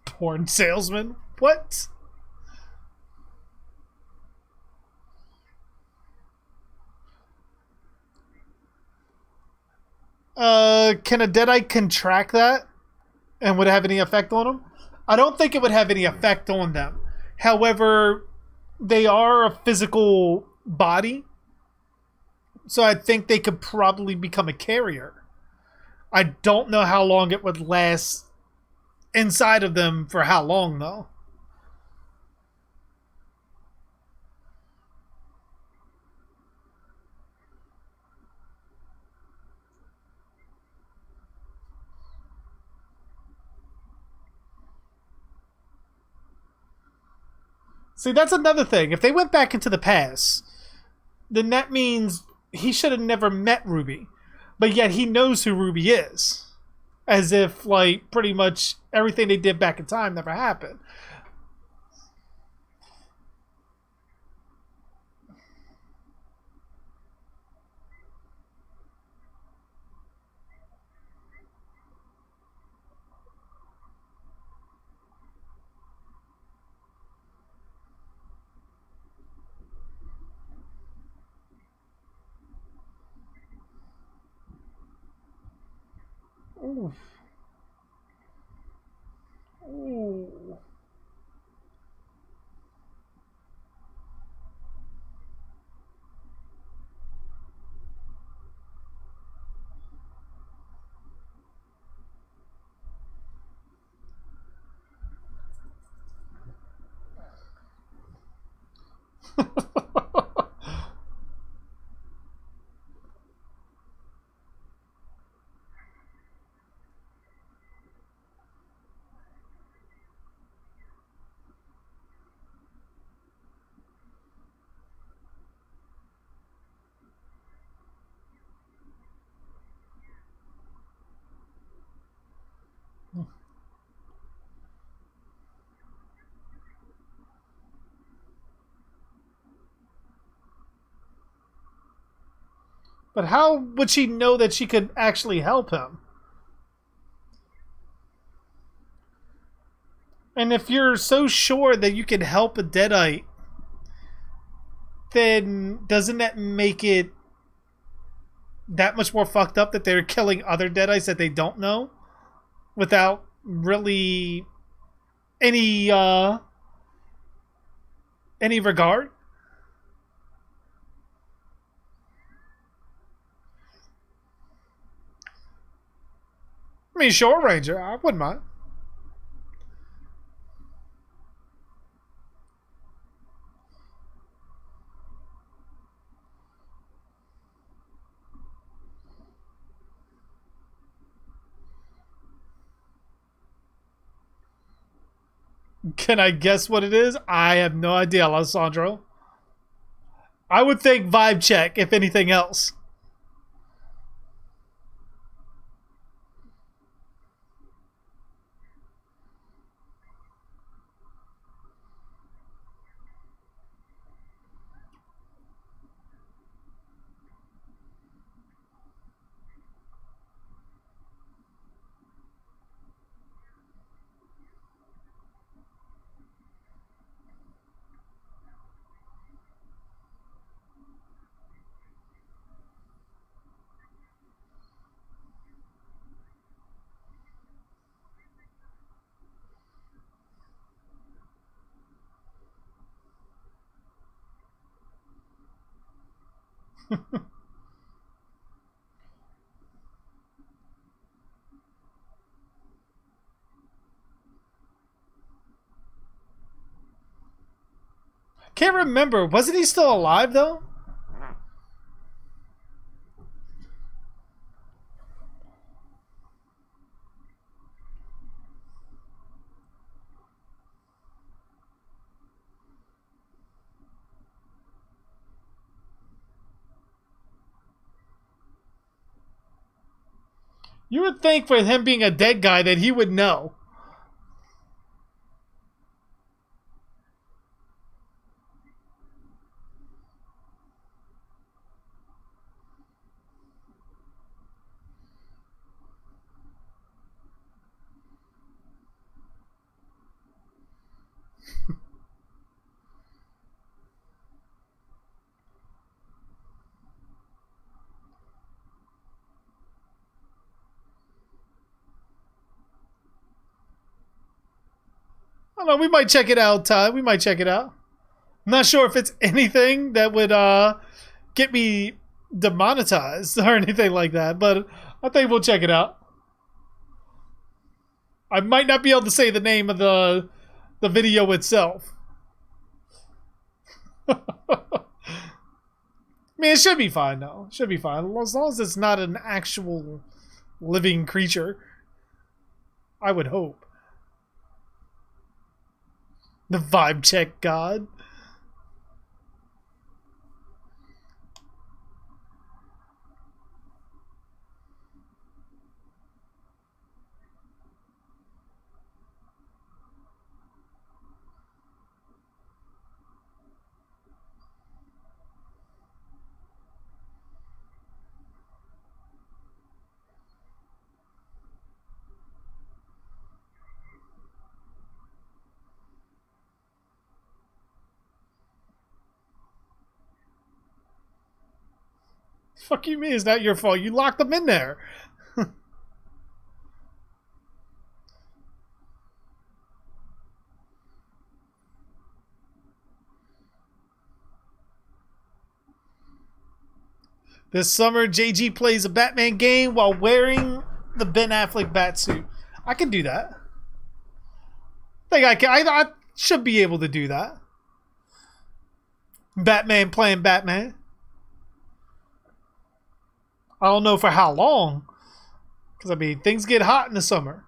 S2: Porn salesman? What? can a Deadite contract that? And would it have any effect on them? I don't think it would have any effect on them. However, they are a physical body. So I think they could probably become a carrier. I don't know how long it would last inside of them for how long, though. See, that's another thing. If they went back into the past, then that means he should have never met Ruby. But yet he knows who Ruby is. As if, like, pretty much everything they did back in time never happened. Ooh. Ooh. But how would she know that she could actually help him? And if you're so sure that you can help a Deadite, then doesn't that make it that much more fucked up that they're killing other Deadites that they don't know without really any regard? I mean, sure, Ranger, I wouldn't mind. Can I guess what it is? I have no idea, Alessandro. I would think vibe check, if anything else. Can't remember. Wasn't he still alive, though? You would think for him being a dead guy that he would know. don't know. We might check it out, Ty. We might check it out. I'm not sure if it's anything that would get me demonetized or anything like that, but I think we'll check it out. I might not be able to say the name of the video itself. I mean, it should be fine, though. It should be fine. As long as it's not an actual living creature. I would hope. The vibe check god. Fuck you mean it's not your fault? You locked them in there. This summer, JG plays a Batman game while wearing the Ben Affleck Batsuit. I can do that. I think I can. I should be able to do that. Batman playing Batman. I don't know for how long. Because, I mean, things get hot in the summer.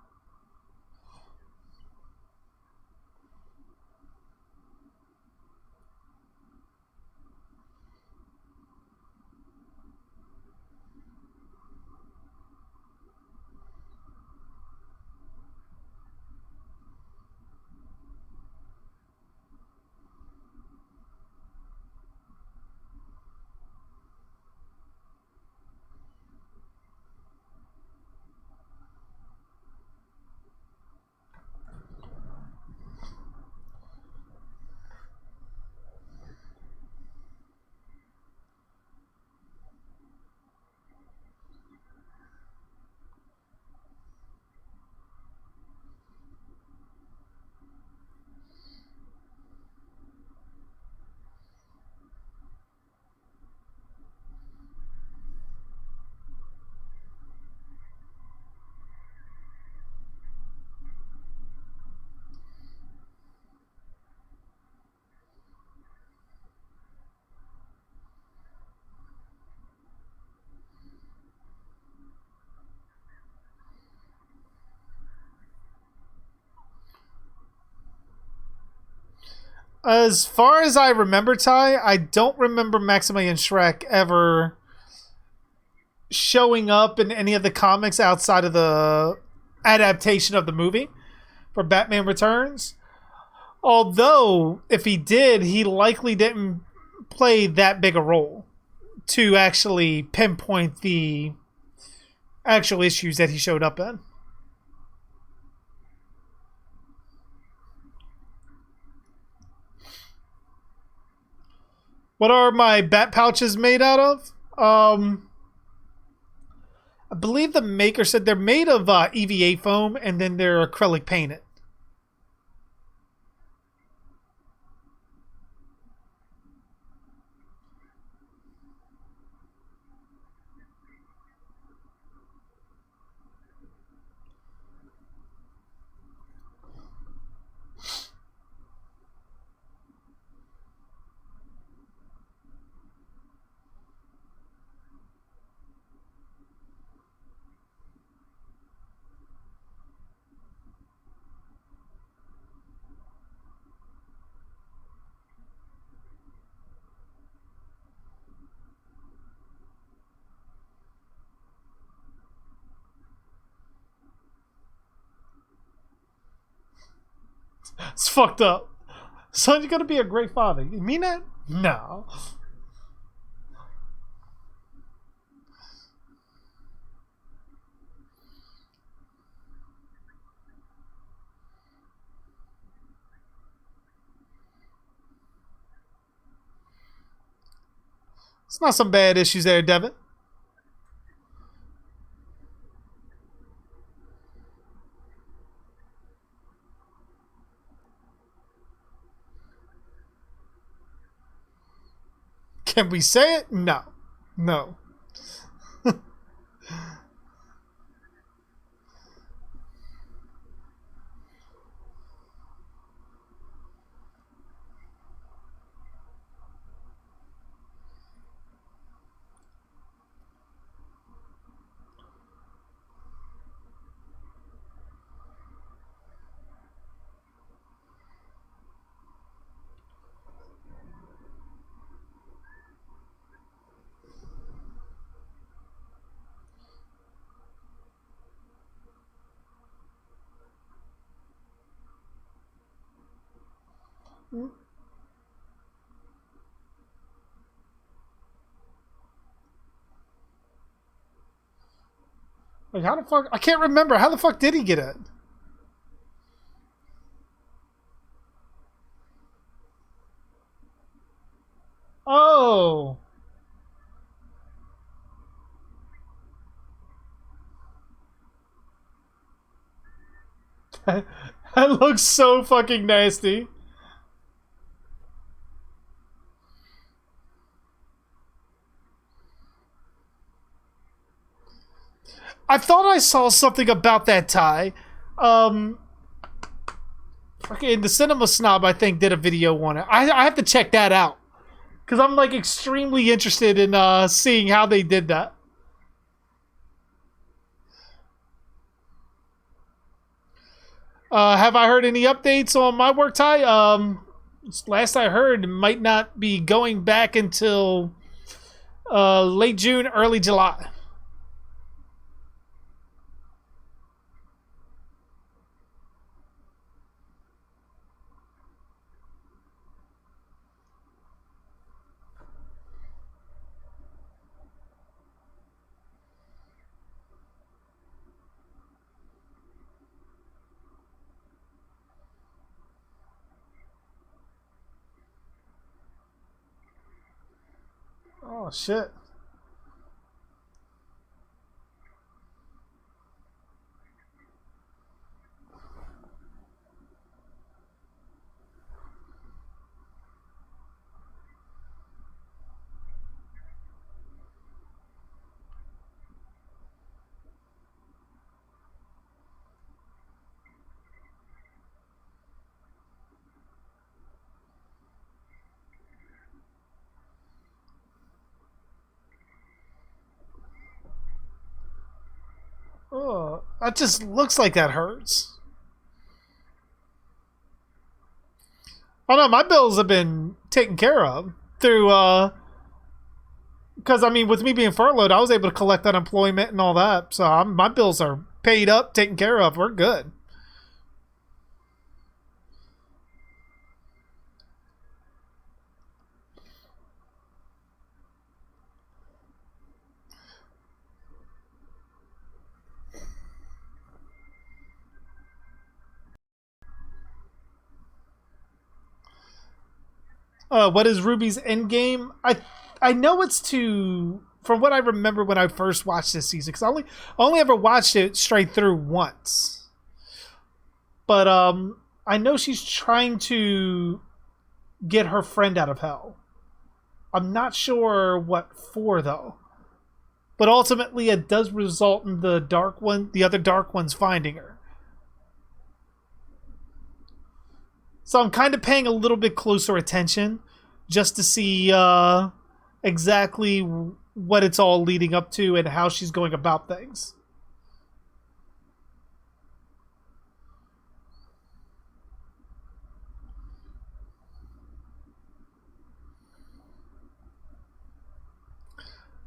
S2: As far as I remember, Ty, I don't remember Maximilian Schreck ever showing up in any of the comics outside of the adaptation of the movie for Batman Returns. Although, if he did, he likely didn't play that big a role to actually pinpoint the actual issues that he showed up in. What are my bat pouches made out of? I believe the maker said they're made of EVA foam and then they're acrylic painted. It's fucked up. Son, you're gonna be a great father. You mean that? No. It's not some bad issues there, Devin. Can we say it? No. No. Like, how the fuck? I can't remember. How the fuck did he get it? Oh. That looks so fucking nasty. I thought I saw something about that tie. Fucking the Cinema Snob, I think, did a video on it. I have to check that out. Because I'm, like, extremely interested in seeing how they did that. Have I heard any updates on my work tie? Last I heard, it might not be going back until late June, early July. Oh, shit. Oh, that just looks like that hurts. Oh no, my bills have been taken care of through because I mean, with me being furloughed, I was able to collect unemployment and all that. So my bills are paid up, taken care of. We're good. What is Ruby's end game? I know it's to, from what I remember when I first watched this season, because I only ever watched it straight through once. But I know she's trying to get her friend out of hell. I'm not sure what for though. But ultimately, it does result in the other dark ones finding her. So I'm kind of paying a little bit closer attention just to see exactly what it's all leading up to and how she's going about things.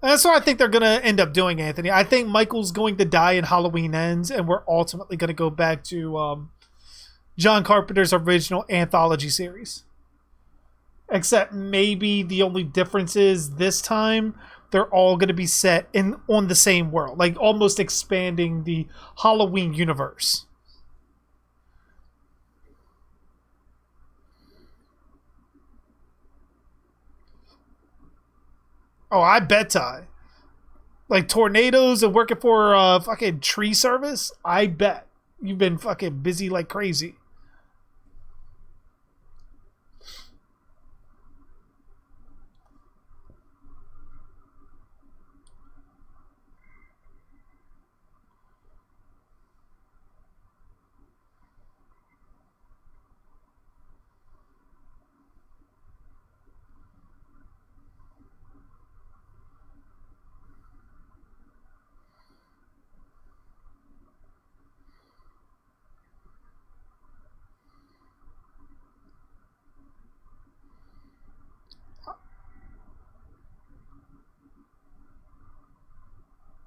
S2: And that's what I think they're going to end up doing, Anthony. I think Michael's going to die in Halloween Ends, and we're ultimately going to go back to John Carpenter's original anthology series. Except maybe the only difference is this time they're all going to be set on the same world, like almost expanding the Halloween universe. Oh, I bet Ty. Like tornadoes and working for fucking tree service, I bet you've been fucking busy like crazy.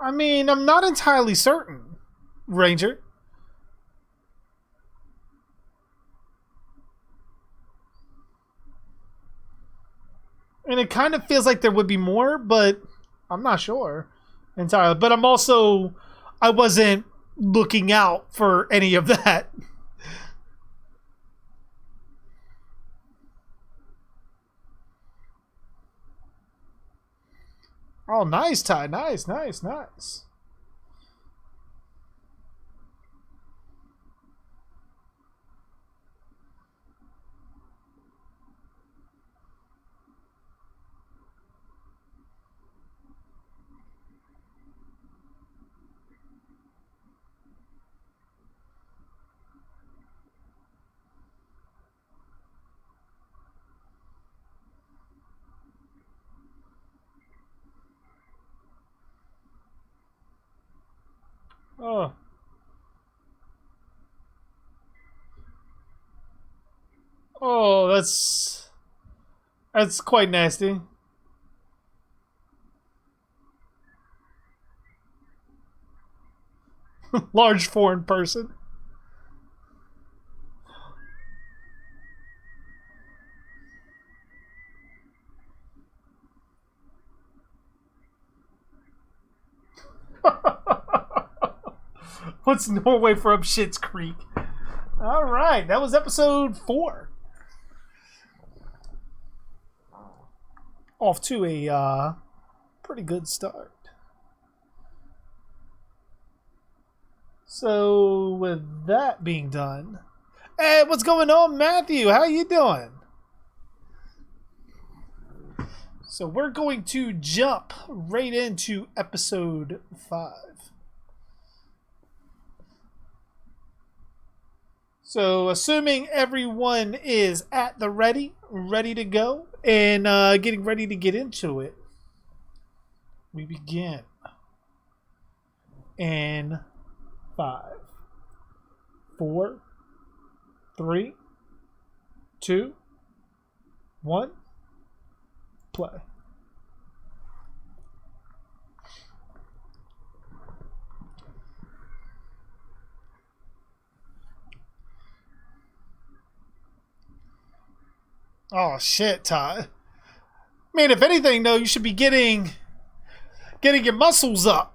S2: I mean, I'm not entirely certain, Ranger. And it kind of feels like there would be more, but I'm not sure entirely. But I wasn't looking out for any of that. Oh, nice, Ty. Nice, nice, nice. Oh. Oh, that's quite nasty. Large foreign person. What's Norway for up Shit's Creek? All right, that was episode 4. Off to a pretty good start. So, with that being done, hey, what's going on, Matthew? How you doing? So we're going to jump right into episode 5. So, assuming everyone is at the ready to go, and getting ready to get into it, we begin in 5, 4, 3, 2, 1, play. Oh shit, Todd. Man, if anything, though, you should be getting your muscles up.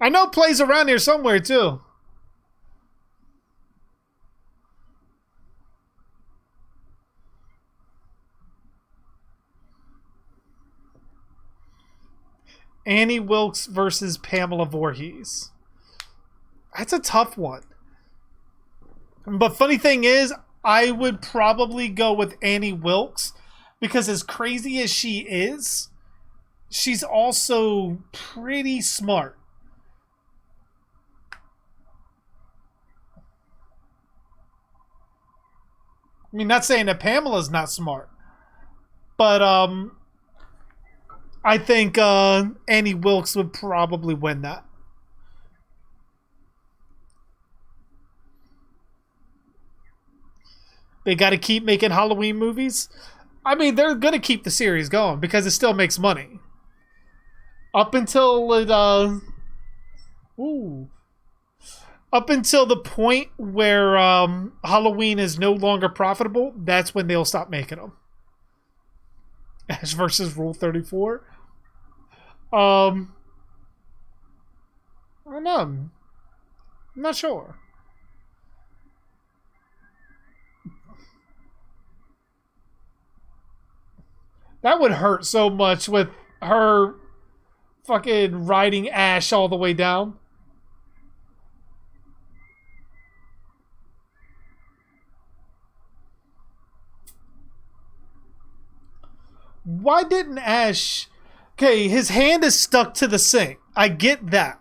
S2: I know plays around here somewhere too. Annie Wilkes versus Pamela Voorhees. That's a tough one. But funny thing is, I would probably go with Annie Wilkes because as crazy as she is, she's also pretty smart. I mean, not saying that Pamela's not smart, but I think Annie Wilkes would probably win that. They got to keep making Halloween movies. I mean, they're going to keep the series going because it still makes money. Up until it, up until the point where Halloween is no longer profitable, that's when they'll stop making them. Ash versus Rule 34. I don't know. I'm not sure. That would hurt so much with her fucking riding Ash all the way down. Why didn't Ash... Okay, his hand is stuck to the sink. I get that.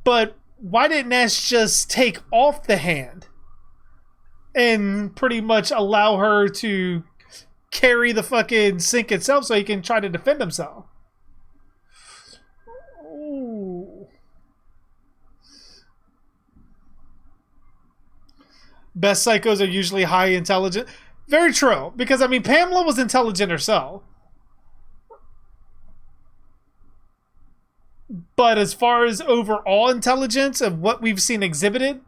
S2: But why didn't Ash just take off the hand and pretty much allow her to carry the fucking sink itself so he can try to defend himself? Ooh. Best psychos are usually high intelligent. Very true. Because, I mean, Pamela was intelligent herself. But as far as overall intelligence of what we've seen exhibited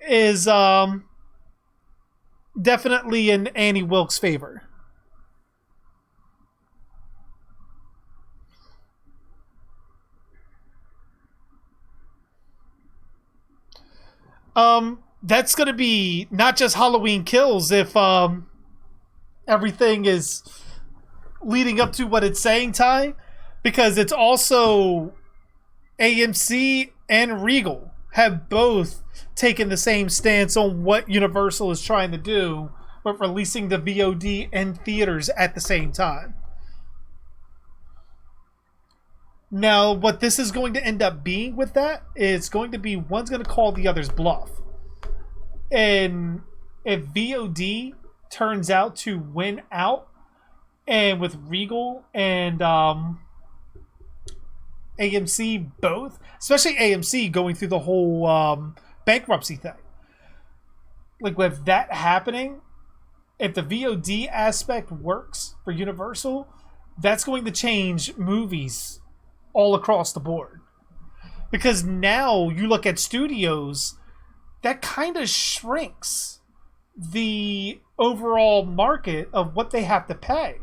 S2: is definitely in Annie Wilkes' favor. That's going to be not just Halloween Kills if everything is leading up to what it's saying, Ty, because it's also AMC and Regal have both taken the same stance on what Universal is trying to do with releasing the VOD in theaters at the same time. Now, what this is going to end up being with that is going to be one's going to call the other's bluff. And if VOD turns out to win out, and with Regal and AMC both, especially AMC going through the whole bankruptcy thing. Like with that happening, if the VOD aspect works for Universal, that's going to change movies all across the board. Because now you look at studios, that kind of shrinks the overall market of what they have to pay.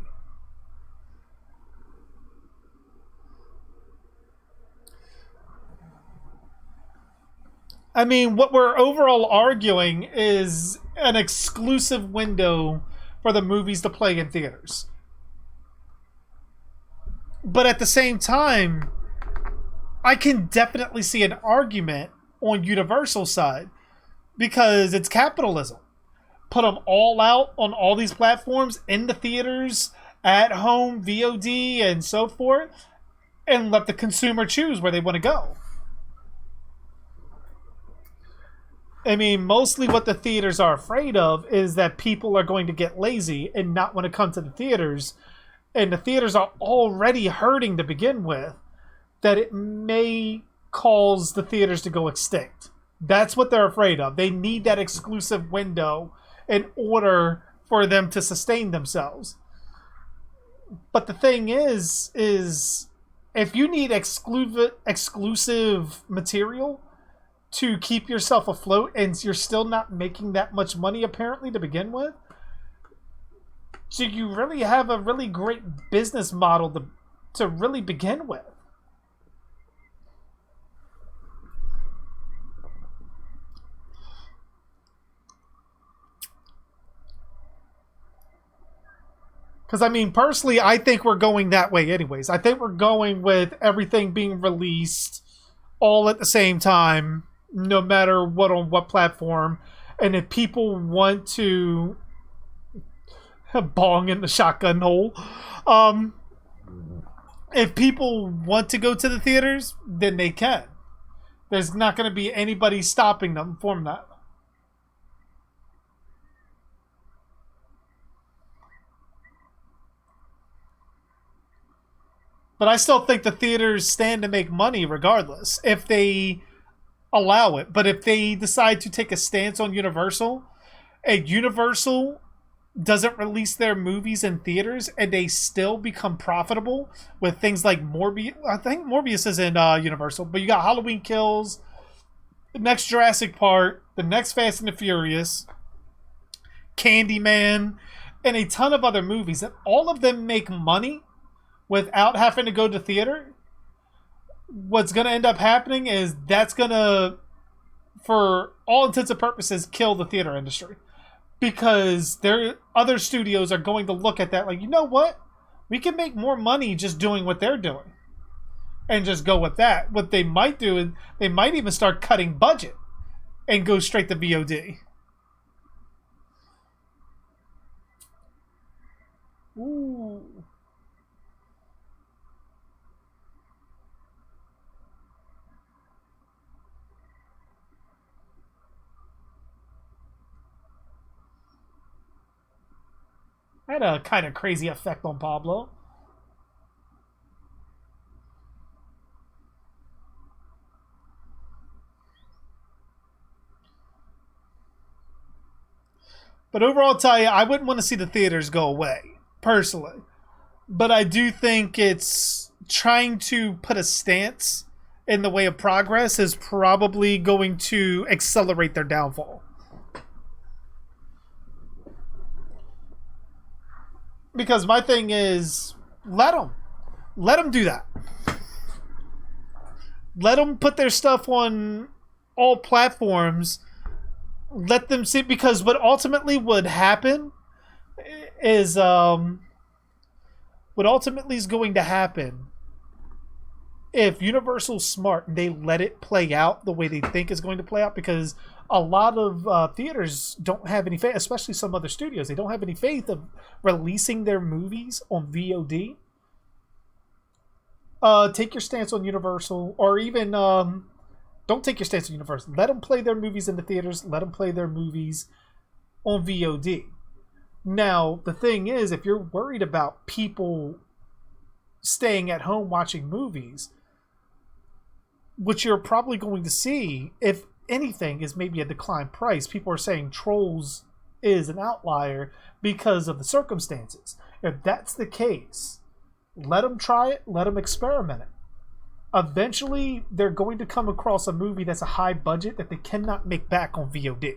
S2: I mean, what we're overall arguing is an exclusive window for the movies to play in theaters. But at the same time, I can definitely see an argument on Universal's side because it's capitalism. Put them all out on all these platforms, in the theaters, at home, VOD, and so forth, and let the consumer choose where they want to go. I mean, mostly what the theaters are afraid of is that people are going to get lazy and not want to come to the theaters. And the theaters are already hurting to begin with, that it may cause the theaters to go extinct. That's what they're afraid of. They need that exclusive window in order for them to sustain themselves. But the thing is if you need exclusive material to keep yourself afloat and you're still not making that much money apparently to begin with, do you really have a really great business model to really begin with? Because, I mean, personally, I think we're going that way anyways. I think we're going with everything being released all at the same time, no matter what on what platform. And if people want to bong in the shotgun hole, if people want to go to the theaters, then they can. There's not going to be anybody stopping them from that. But I still think the theaters stand to make money regardless, if they allow it. But if they decide to take a stance on Universal, and Universal doesn't release their movies in theaters, and they still become profitable with things like Morbius. I think Morbius is in Universal, but you got Halloween Kills, the next Jurassic Park, the next Fast and the Furious, Candyman, and a ton of other movies, and all of them make money without having to go to theater. What's going to end up happening is that's going to, for all intents and purposes, kill the theater industry. Because other studios are going to look at that like, you know what? We can make more money just doing what they're doing. And just go with that. What they might do is they might even start cutting budget and go straight to VOD. Ooh. Had a kind of crazy effect on Pablo. But overall, I'll tell you, I wouldn't want to see the theaters go away, personally. But I do think it's trying to put a stance in the way of progress is probably going to accelerate their downfall. Because my thing is, let them do that. Let them put their stuff on all platforms. Let them see, because what ultimately would happen is what ultimately is going to happen if Universal's smart and they let it play out the way they think is going to play out, because a lot of theaters don't have any faith, especially some other studios. They don't have any faith of releasing their movies on VOD. Take your stance on Universal, or even don't take your stance on Universal. Let them play their movies in the theaters. Let them play their movies on VOD. Now, the thing is, if you're worried about people staying at home watching movies, what you're probably going to see, if anything, is maybe a declined price. People are saying Trolls is an outlier because of the circumstances. If that's the case, let them try it. Let them experiment it. Eventually, they're going to come across a movie that's a high budget that they cannot make back on VOD.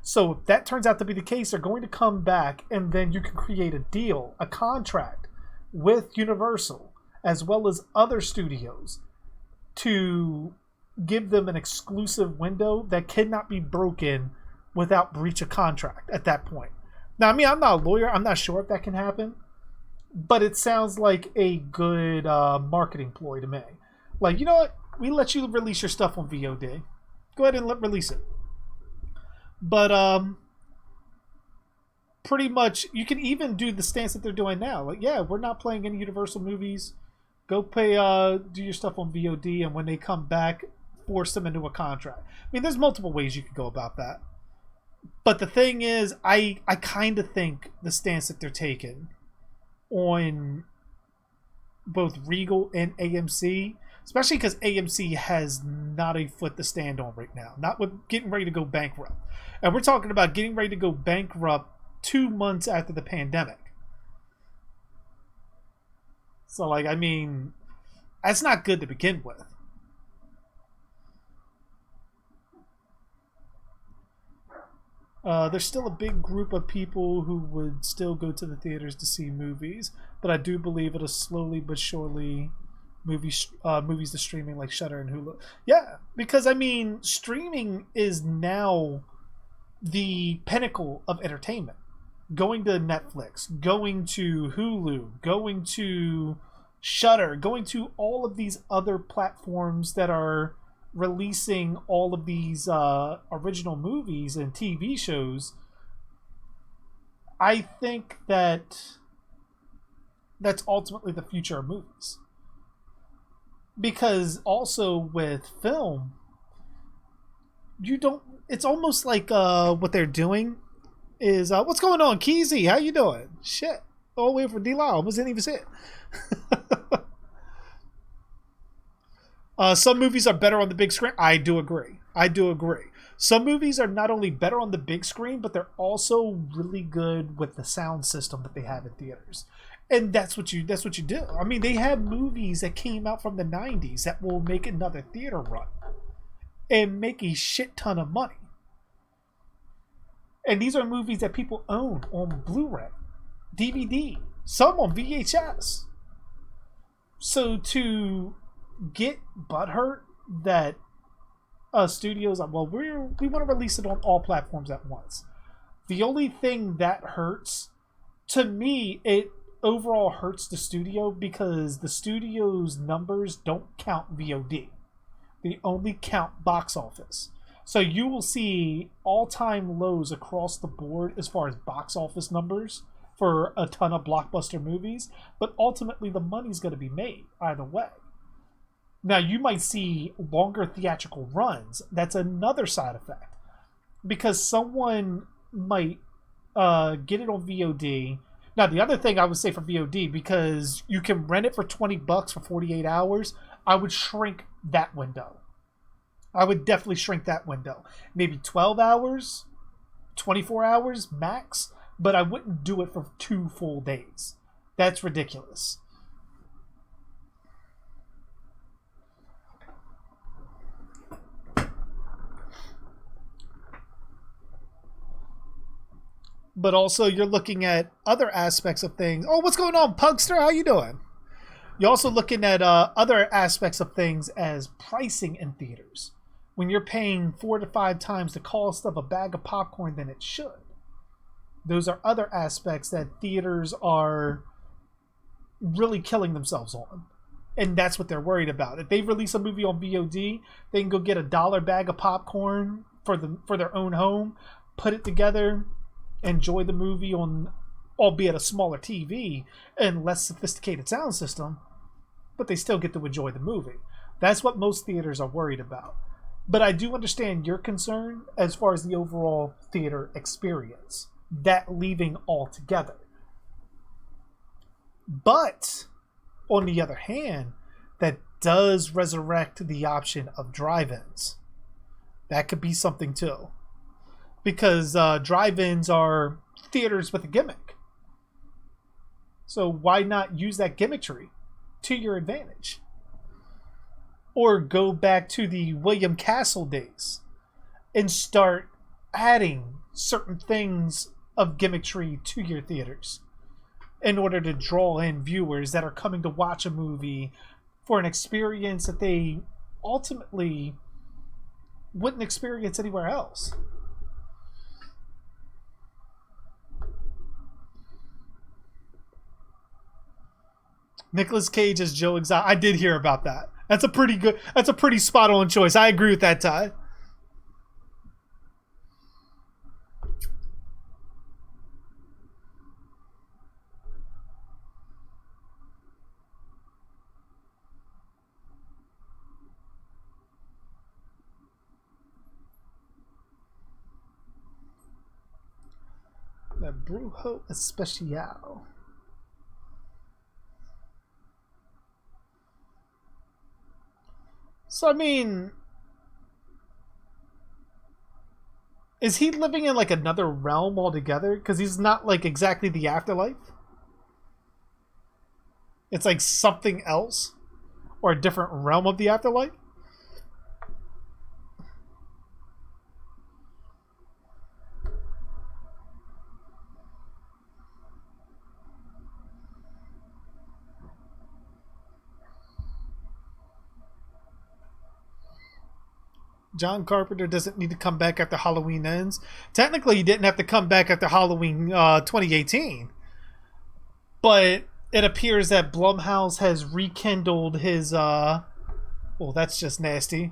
S2: So if that turns out to be the case, they're going to come back, and then you can create a deal, a contract with Universal, as well as other studios, to give them an exclusive window that cannot be broken without breach of contract at that point. Now, I mean, I'm not a lawyer. I'm not sure if that can happen, but it sounds like a good marketing ploy to me. Like, you know what? We let you release your stuff on VOD. Go ahead and release it. But pretty much, you can even do the stance that they're doing now. Like, yeah, we're not playing any Universal movies. Go pay, do your stuff on VOD, and when they come back, force them into a contract. I mean, there's multiple ways you could go about that. But the thing is, I kind of think the stance that they're taking on both Regal and AMC, especially because AMC has not a foot to stand on right now. Not with getting ready to go bankrupt. And we're talking about getting ready to go bankrupt 2 months after the pandemic. So, like, I mean, that's not good to begin with. There's still a big group of people who would still go to the theaters to see movies, but I do believe it'll slowly but surely movies to streaming like Shudder and Hulu. Yeah, because I mean, streaming is now the pinnacle of entertainment. Going to Netflix, going to Hulu, going to Shudder, going to all of these other platforms that are releasing all of these original movies and TV shows. I think that's ultimately the future of movies. Because also with film, it's almost like what they're doing is, what's going on, Keezy? How you doing? Shit. All the way for D-Lau. Almost didn't even say it. Some movies are better on the big screen. I do agree. Some movies are not only better on the big screen, but they're also really good with the sound system that they have in theaters. And that's what you do. I mean, they have movies that came out from the 90s that will make another theater run and make a shit ton of money. And these are movies that people own on Blu-ray, DVD, some on VHS. So to get butthurt that studios are, well, we want to release it on all platforms at once. The only thing that hurts, to me, it overall hurts the studio, because the studio's numbers don't count VOD. They only count box office. So you will see all-time lows across the board as far as box office numbers for a ton of blockbuster movies, but ultimately the money's going to be made either way. Now, you might see longer theatrical runs. That's another side effect, because someone might get it on VOD, Now, the other thing I would say for VOD, because you can rent it for $20 for 48 hours, I would shrink that window. I would definitely shrink that window. Maybe 12 hours, 24 hours max, but I wouldn't do it for 2 full days. That's ridiculous. But also you're looking at other aspects of things. Oh, what's going on, Pugster? How you doing? You're also looking at other aspects of things as pricing in theaters. When you're paying 4 to 5 times the cost of a bag of popcorn than it should. Those are other aspects that theaters are really killing themselves on. And that's what they're worried about. If they release a movie on VOD, they can go get a $1 bag of popcorn for their own home, put it together, enjoy the movie on, albeit a smaller TV and less sophisticated sound system, but they still get to enjoy the movie. That's what most theaters are worried about. But I do understand your concern as far as the overall theater experience, that leaving altogether. But on the other hand, that does resurrect the option of drive-ins. That could be something too. Because drive-ins are theaters with a gimmick. So why not use that gimmickry to your advantage? Or go back to the William Castle days and start adding certain things of gimmickry to your theaters in order to draw in viewers that are coming to watch a movie for an experience that they ultimately wouldn't experience anywhere else. Nicolas Cage as Joe Exotic. I did hear about that. That's a pretty spot on choice. I agree with that, Ty. The Brujo Especial. So, I mean, is he living in like another realm altogether? Because he's not like exactly the afterlife. It's like something else or a different realm of the afterlife. John Carpenter doesn't need to come back after Halloween ends. Technically, he didn't have to come back after Halloween 2018. But it appears that Blumhouse has rekindled his... well, that's just nasty.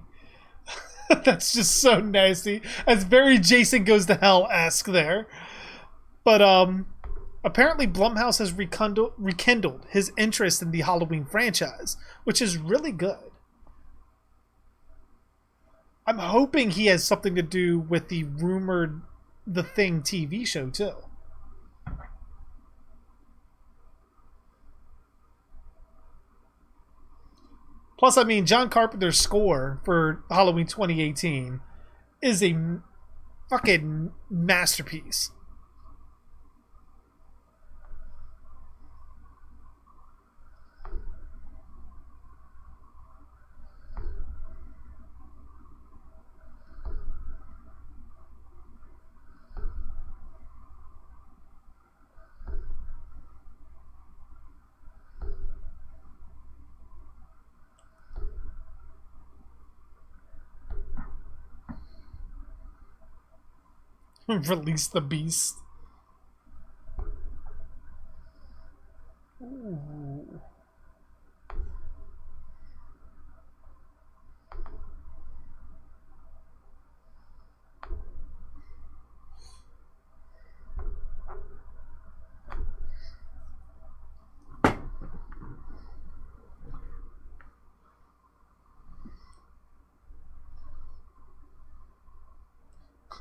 S2: That's just so nasty. That's very Jason Goes to Hell-esque there. But apparently Blumhouse has rekindled his interest in the Halloween franchise, which is really good. I'm hoping he has something to do with the rumored The Thing TV show, too. Plus, I mean, John Carpenter's score for Halloween 2018 is a fucking masterpiece. Release the beast. Ooh.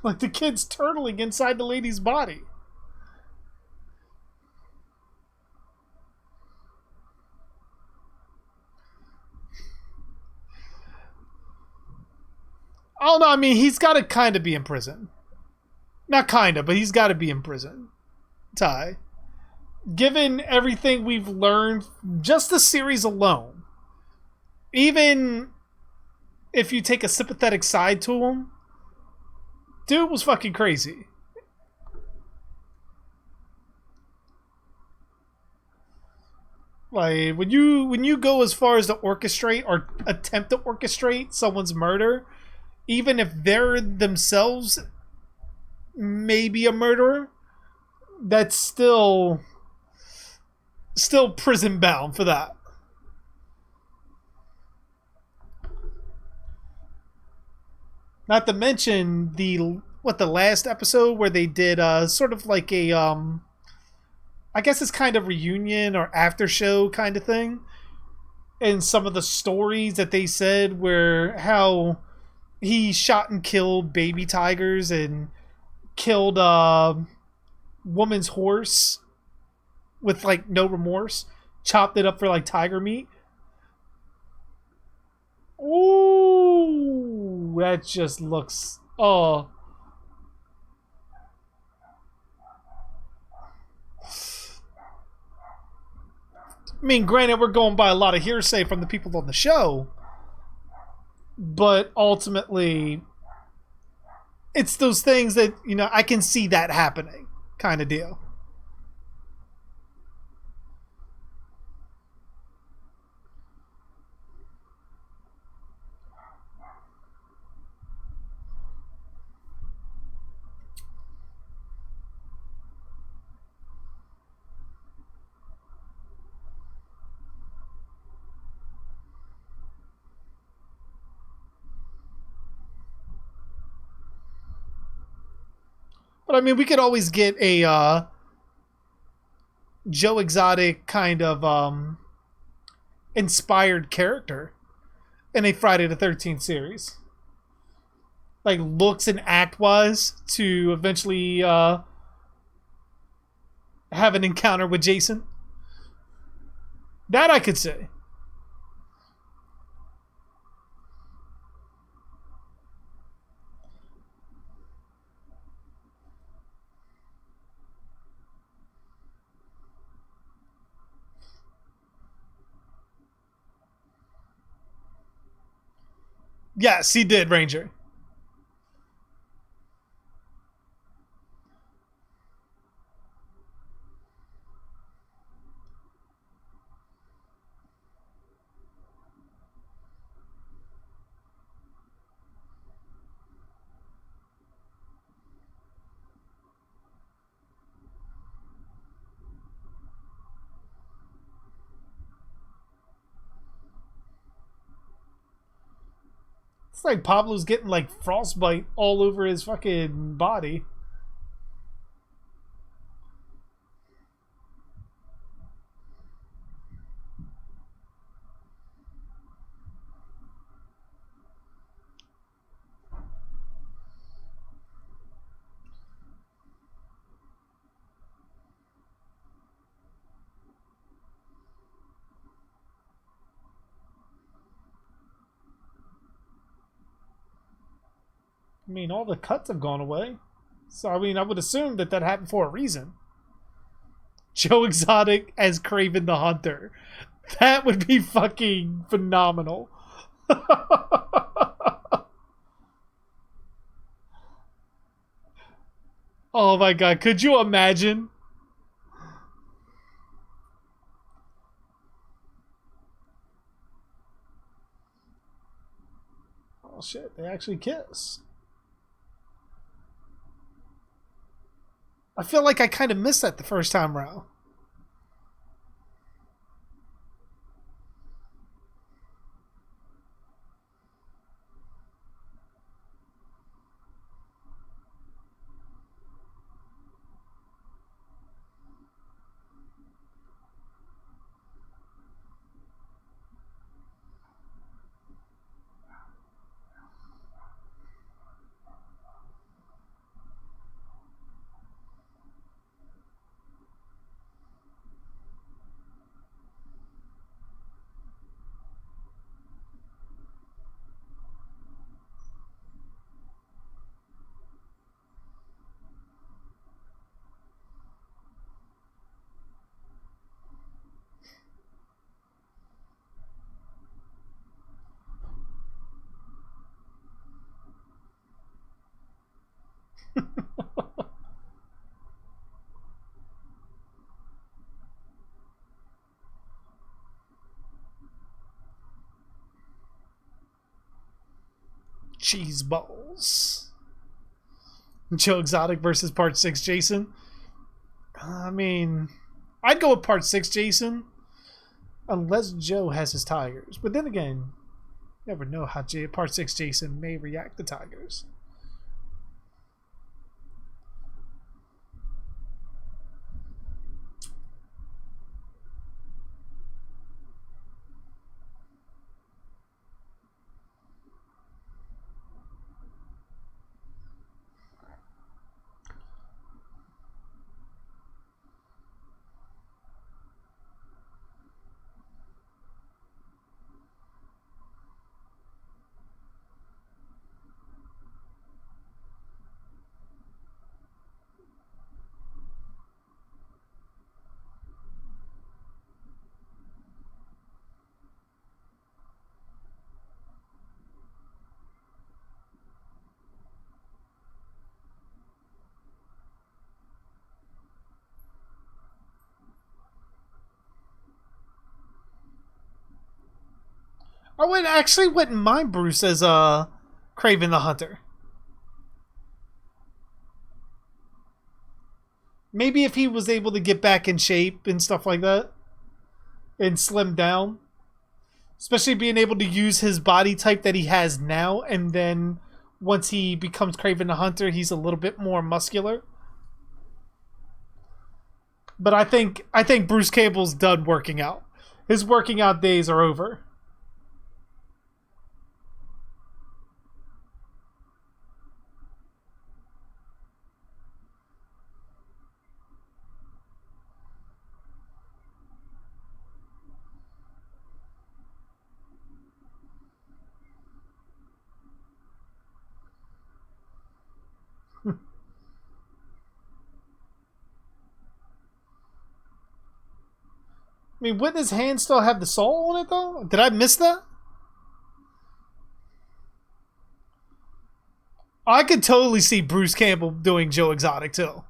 S2: Like the kid's turtling inside the lady's body. Oh no, I mean he's got to kind of be in prison. Not kind of, but he's got to be in prison. Ty, given everything we've learned, just the series alone, even if you take a sympathetic side to him, dude was fucking crazy. Like when you go as far as to orchestrate or attempt to orchestrate someone's murder, even if they're themselves maybe a murderer, that's still prison bound for that. Not to mention the last episode where they did sort of like a I guess it's kind of reunion or after show kind of thing. And some of the stories that they said were how he shot and killed baby tigers and killed a woman's horse with like no remorse, chopped it up for like tiger meat. Ooh, that just looks I mean, granted, we're going by a lot of hearsay from the people on the show, but ultimately, it's those things that, you know, I can see that happening kind of deal. But I mean, we could always get a Joe Exotic kind of inspired character in a Friday the 13th series. Like looks and act wise to eventually have an encounter with Jason. That I could say. Yes, he did, Ranger. It's like Pablo's getting like frostbite all over his fucking body. I mean, all the cuts have gone away. So, I mean, I would assume that that happened for a reason. Joe Exotic as Craven the Hunter. That would be fucking phenomenal. Oh my god, could you imagine? Oh shit, they actually kiss. I feel like I kind of missed that the first time around. Cheese balls. Joe Exotic versus Part 6 Jason. I mean, I'd go with Part 6 Jason. Unless Joe has his tigers. But then again, you never know how Part 6 Jason may react to tigers. I wouldn't mind Bruce as Kraven the Hunter. Maybe if he was able to get back in shape and stuff like that and slim down, especially being able to use his body type that he has now, and then once he becomes Kraven the Hunter, he's a little bit more muscular. But I think Bruce Campbell's done working out. His working out days are over. I mean, wouldn't his hand still have the soul on it, though? Did I miss that? I could totally see Bruce Campbell doing Joe Exotic, too.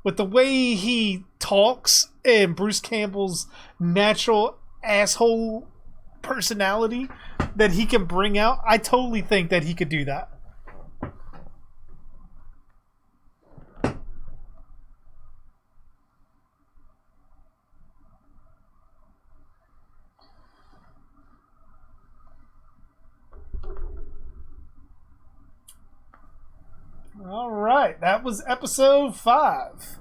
S2: With the way he talks and Bruce Campbell's natural asshole personality that he can bring out, I totally think that he could do that. All right, that was episode 5.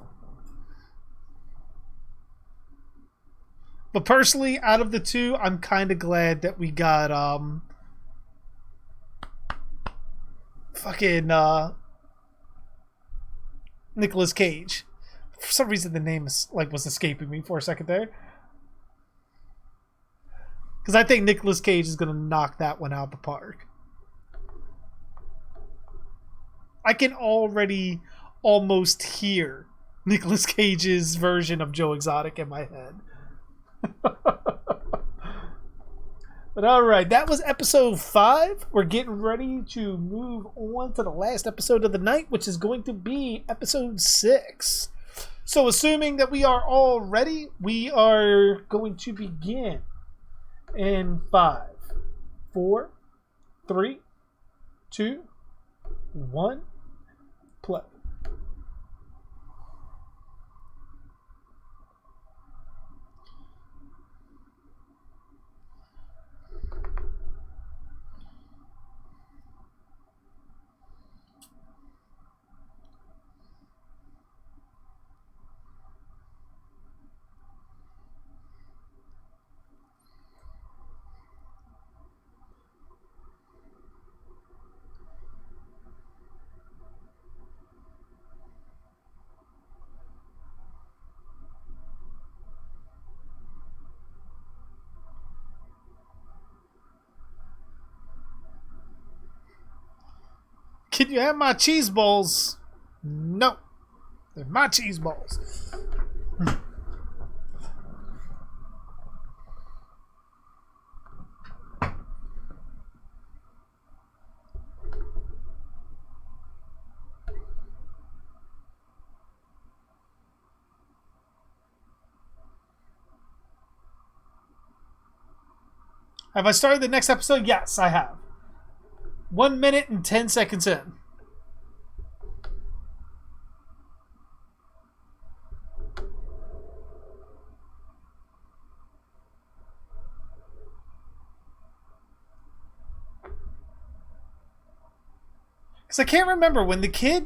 S2: But personally, out of the two, I'm kind of glad that we got fucking Nicolas Cage. For some reason, the name is was escaping me for a second there. Because I think Nicolas Cage is gonna knock that one out of the park. I can already almost hear Nicolas Cage's version of Joe Exotic in my head. But alright, that was episode 5. We're getting ready to move on to the last episode of the night, which is going to be episode 6. So assuming that we are all ready, we are going to begin in 5, 4, 3, 2, 1, play. Can you have my cheese balls? No. They're my cheese balls. Have I started the next episode? Yes, I have. 1 minute and 10 seconds in. Because I can't remember when the kid...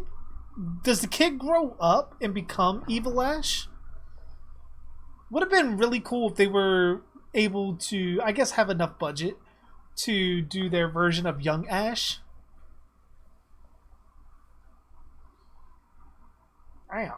S2: Does the kid grow up and become Evil Ash? Would have been really cool if they were able to, I guess, have enough budget to do their version of Young Ash. Damn.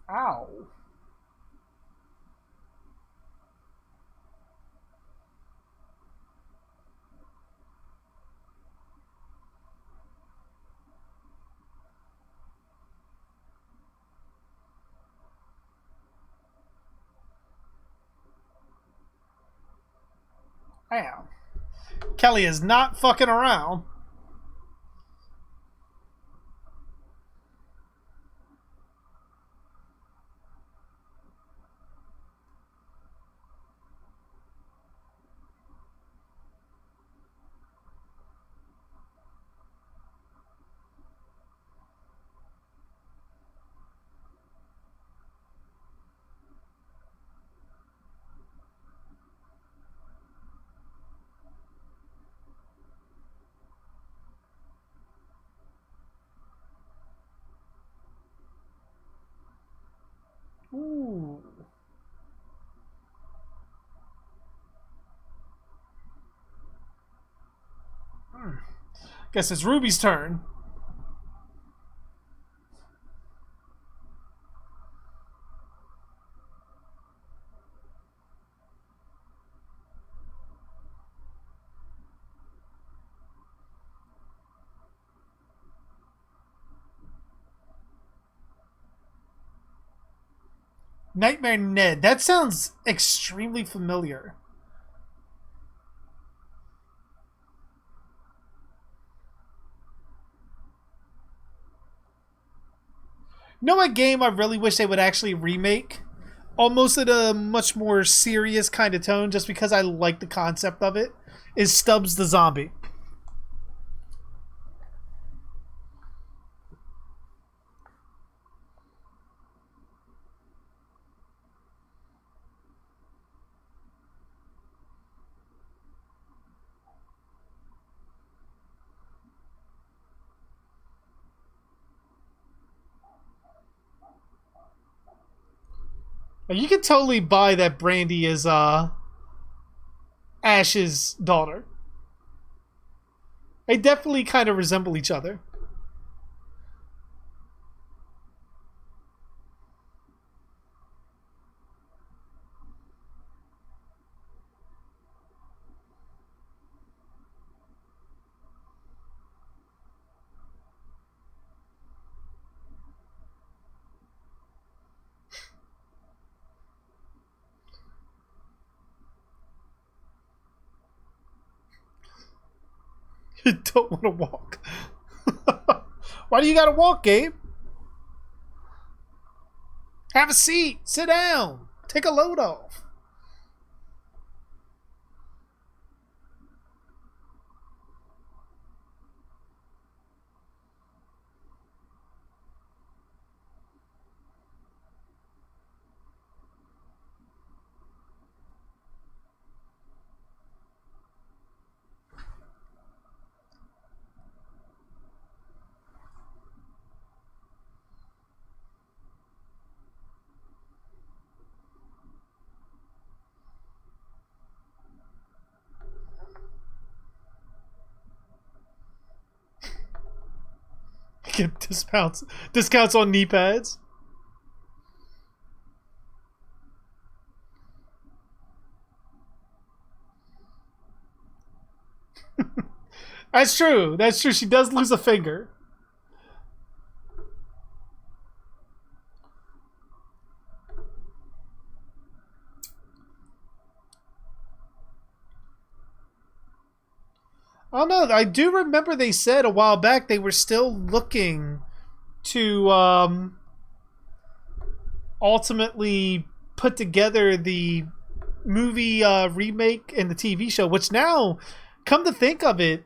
S2: Ow. Damn. Kelly is not fucking around. Ooh. Guess it's Ruby's turn. Nightmare Ned. That sounds extremely familiar. You know what game I really wish they would actually remake? Almost in a much more serious kind of tone, just because I like the concept of it, is Stubbs the Zombie. You can totally buy that Brandy is Ash's daughter. They definitely kind of resemble each other. You don't want to walk. Why do you gotta walk, Gabe? Have a seat. Sit down. Take a load off. Get discounts on knee pads. That's true. That's true. She does lose a finger. I don't know. I do remember they said a while back they were still looking to ultimately put together the movie remake and the TV show, which now, come to think of it,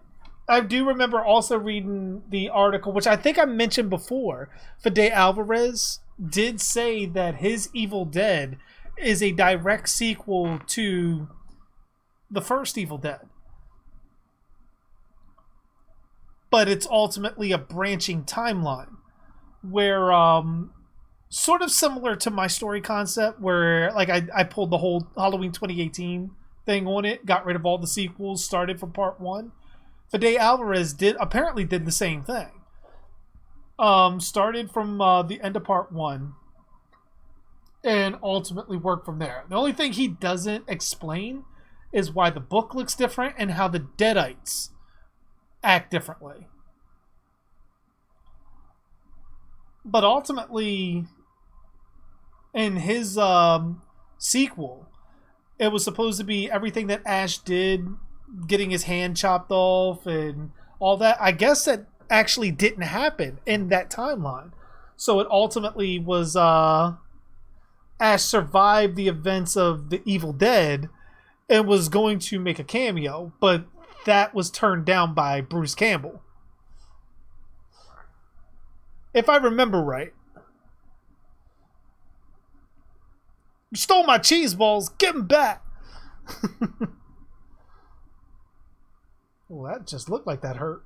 S2: I do remember also reading the article, which I think I mentioned before. Fede Alvarez did say that his Evil Dead is a direct sequel to the first Evil Dead. But it's ultimately a branching timeline where sort of similar to my story concept where like I pulled the whole Halloween 2018 thing on it, got rid of all the sequels, started from part 1. Fede Alvarez apparently did the same thing. Started from the end of part 1 and ultimately worked from there. The only thing he doesn't explain is why the book looks different and how the Deadites act differently. But ultimately, in his sequel, it was supposed to be everything that Ash did, getting his hand chopped off and all that. I guess that actually didn't happen in that timeline. So it ultimately was Ash survived the events of the Evil Dead and was going to make a cameo, but that was turned down by Bruce Campbell. If I remember right. You stole my cheese balls. Give them back. Well, that just looked like that hurt.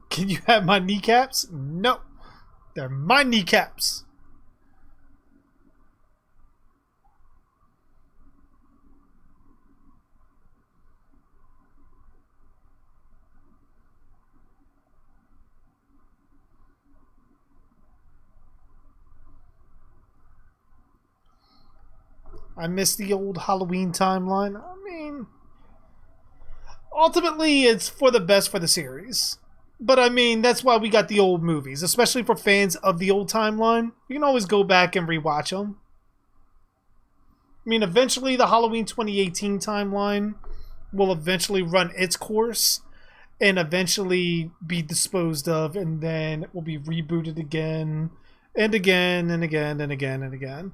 S2: Can you have my kneecaps? No. They're my kneecaps. I miss the old Halloween timeline. I mean, ultimately, it's for the best for the series. But I mean, that's why we got the old movies, especially for fans of the old timeline. You can always go back and rewatch them. I mean, eventually the Halloween 2018 timeline will eventually run its course and eventually be disposed of, and then it will be rebooted again and again and again and again and again.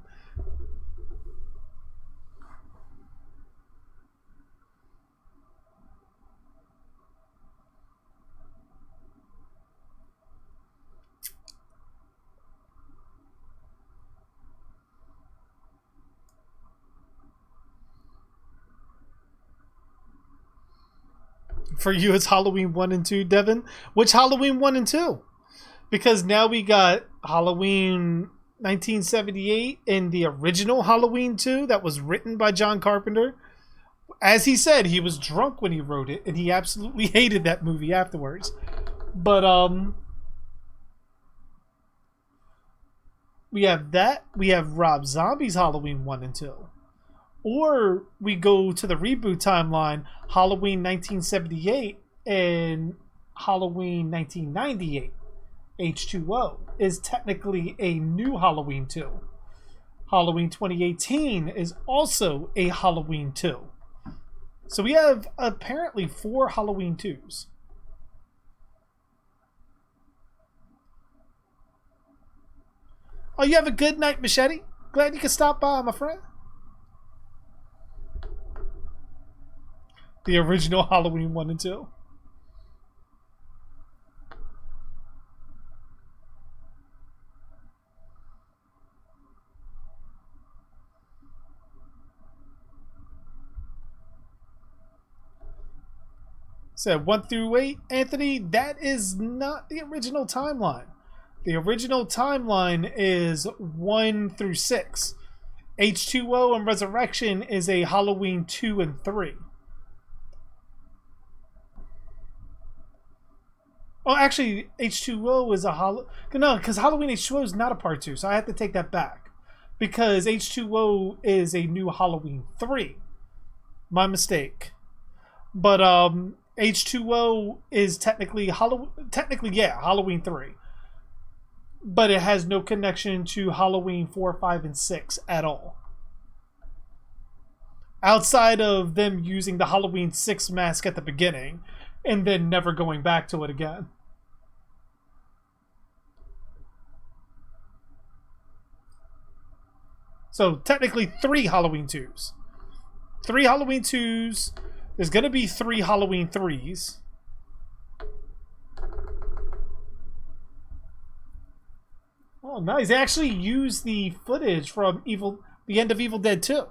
S2: For you, it's Halloween 1 and 2, Devin. Which Halloween 1 and 2? Because now we got Halloween 1978 and the original Halloween 2 that was written by John Carpenter. As he said, he was drunk when he wrote it, and he absolutely hated that movie afterwards. But, we have that. We have Rob Zombie's Halloween 1 and 2. Or we go to the reboot timeline, Halloween 1978 and Halloween 1998. H2O is technically a new Halloween 2. Halloween 2018 is also a Halloween 2. So we have apparently 4 Halloween 2s. Oh, you have a good night, Machete? Glad you could stop by, my friend. The original Halloween 1 and 2. Said 1 through 8, Anthony, that is not the original timeline. The original timeline is 1 through 6. H2O and Resurrection is a Halloween 2 and 3. Oh, actually, H2O is a no, because Halloween H2O is not a part 2, so I have to take that back. Because H2O is a new Halloween 3. My mistake. But H2O is technically Halloween 3. But it has no connection to Halloween 4, 5, and 6 at all. Outside of them using the Halloween 6 mask at the beginning and then never going back to it again. So technically 3 Halloween 2s. 3 Halloween 2s. There's going to be 3 Halloween 3s. Oh, nice. They actually used the footage from the end of Evil Dead 2.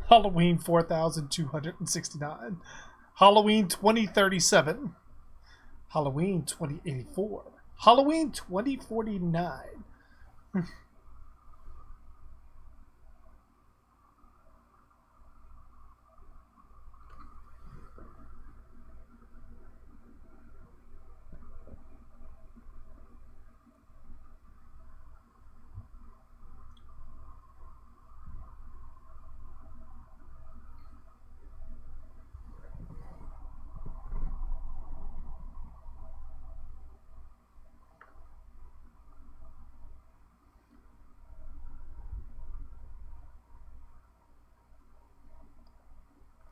S2: Halloween 4269. Halloween 2037. Halloween 2084. Halloween 2049.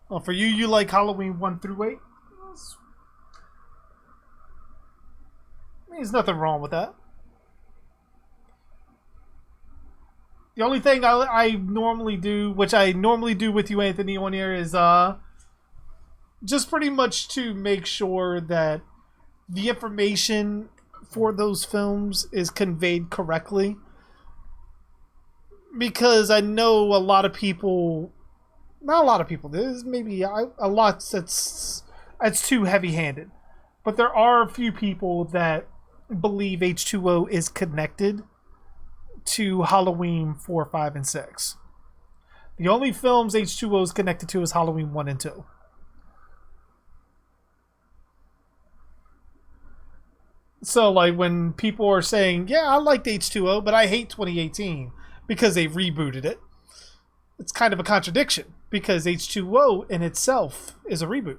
S2: Oh, for you, you like Halloween 1 through 8? There's nothing wrong with that. The only thing I normally do, which I normally do with you, Anthony, on here, is just pretty much to make sure that the information for those films is conveyed correctly. Because I know a lot of people... Not a lot of people. There's maybe a lot that's too heavy-handed. But there are a few people that believe H2O is connected to Halloween 4, 5, and 6. The only films H2O is connected to is Halloween 1 and 2. So, like, when people are saying, yeah, I liked H2O, but I hate 2018 because they rebooted it, it's kind of a contradiction because H2O in itself is a reboot.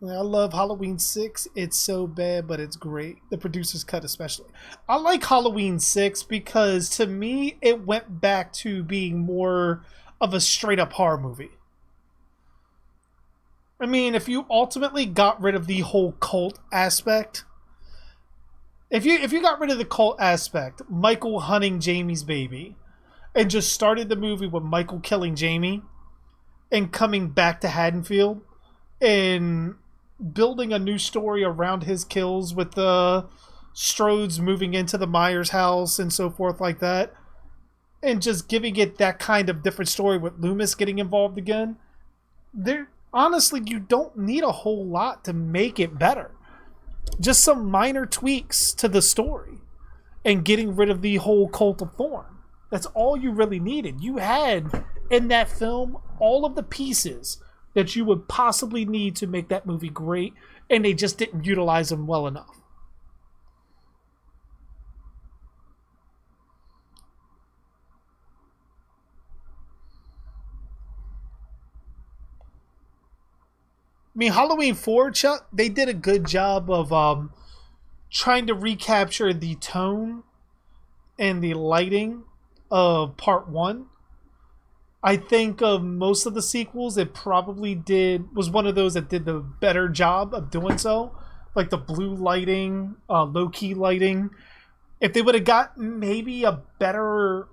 S2: I love Halloween 6. It's so bad, but it's great. The producer's cut especially. I like Halloween 6 because to me, it went back to being more of a straight-up horror movie. I mean, if you ultimately got rid of the whole cult aspect... If you got rid of the cult aspect, Michael hunting Jamie's baby, and just started the movie with Michael killing Jamie, and coming back to Haddonfield and building a new story around his kills with the Strodes moving into the Myers house and so forth like that, and just giving it that kind of different story with Loomis getting involved again. There, honestly, you don't need a whole lot to make it better. Just some minor tweaks to the story and getting rid of the whole Cult of Thorn. That's all you really needed. You had in that film all of the pieces that you would possibly need to make that movie great, and they just didn't utilize them well enough. I mean, Halloween 4, Chuck, they did a good job of trying to recapture the tone and the lighting of part 1. I think of most of the sequels, it probably was one of those that did the better job of doing so. Like the blue lighting, low-key lighting. If they would have got maybe a better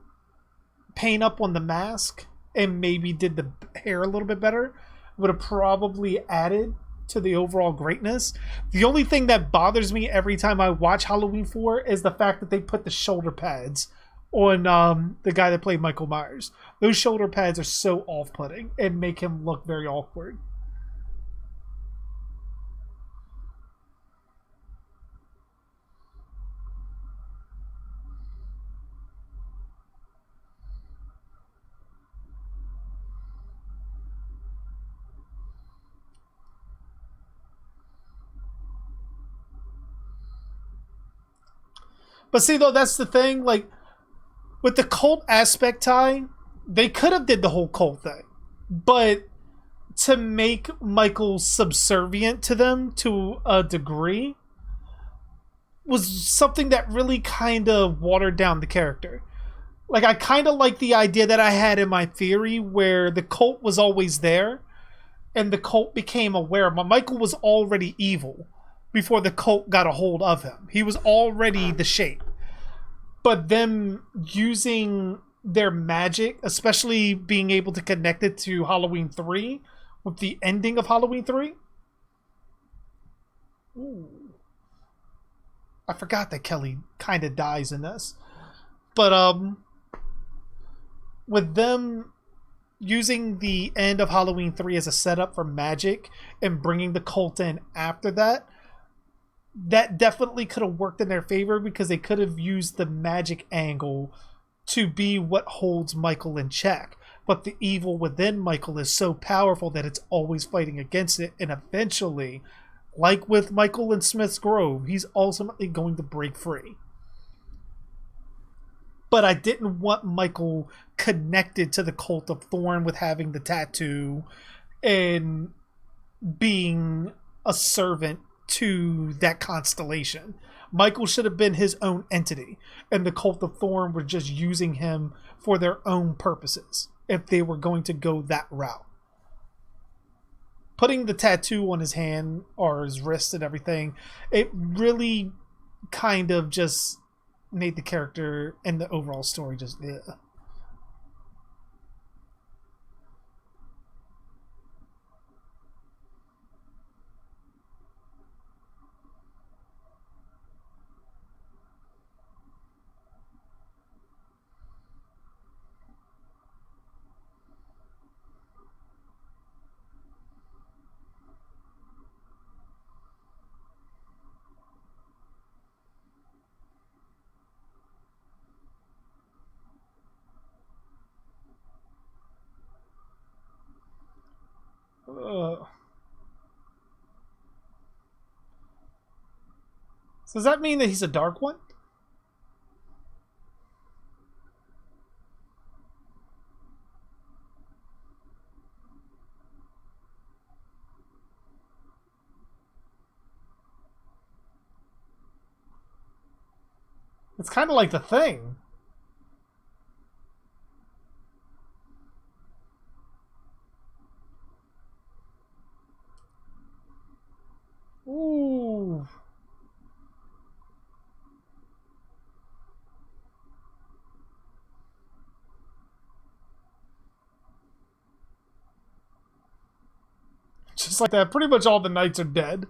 S2: paint up on the mask and maybe did the hair a little bit better, would have probably added to the overall greatness. The only thing that bothers me every time I watch Halloween 4 is the fact that they put the shoulder pads on the guy that played Michael Myers. Those shoulder pads are so off-putting and make him look very awkward. But see, though, that's the thing. Like, with the cult aspect, Ty, they could have did the whole cult thing. But to make Michael subservient to them to a degree was something that really kind of watered down the character. Like, I kind of like the idea that I had in my theory where the cult was always there and the cult became aware. But Michael was already evil before the cult got a hold of him. He was already the shape. But them using their magic, especially being able to connect it to Halloween 3 with the ending of Halloween 3. Ooh. I forgot that Kelly kind of dies in this. But with them using the end of Halloween 3 as a setup for magic and bringing the cult in after that, that definitely could have worked in their favor because they could have used the magic angle to be what holds Michael in check. But the evil within Michael is so powerful that it's always fighting against it, and eventually, like with Michael in Smith's Grove, he's ultimately going to break free. But I didn't want Michael connected to the Cult of Thorn with having the tattoo and being a servant to that constellation. Michael should have been his own entity, and the Cult of Thorn were just using him for their own purposes if they were going to go that route. Putting the tattoo on his hand or his wrist and everything, it really kind of just made the character and the overall story just So does that mean that he's a dark one? It's kind of like the Thing. Ooh. just like that. Pretty much all the knights are dead.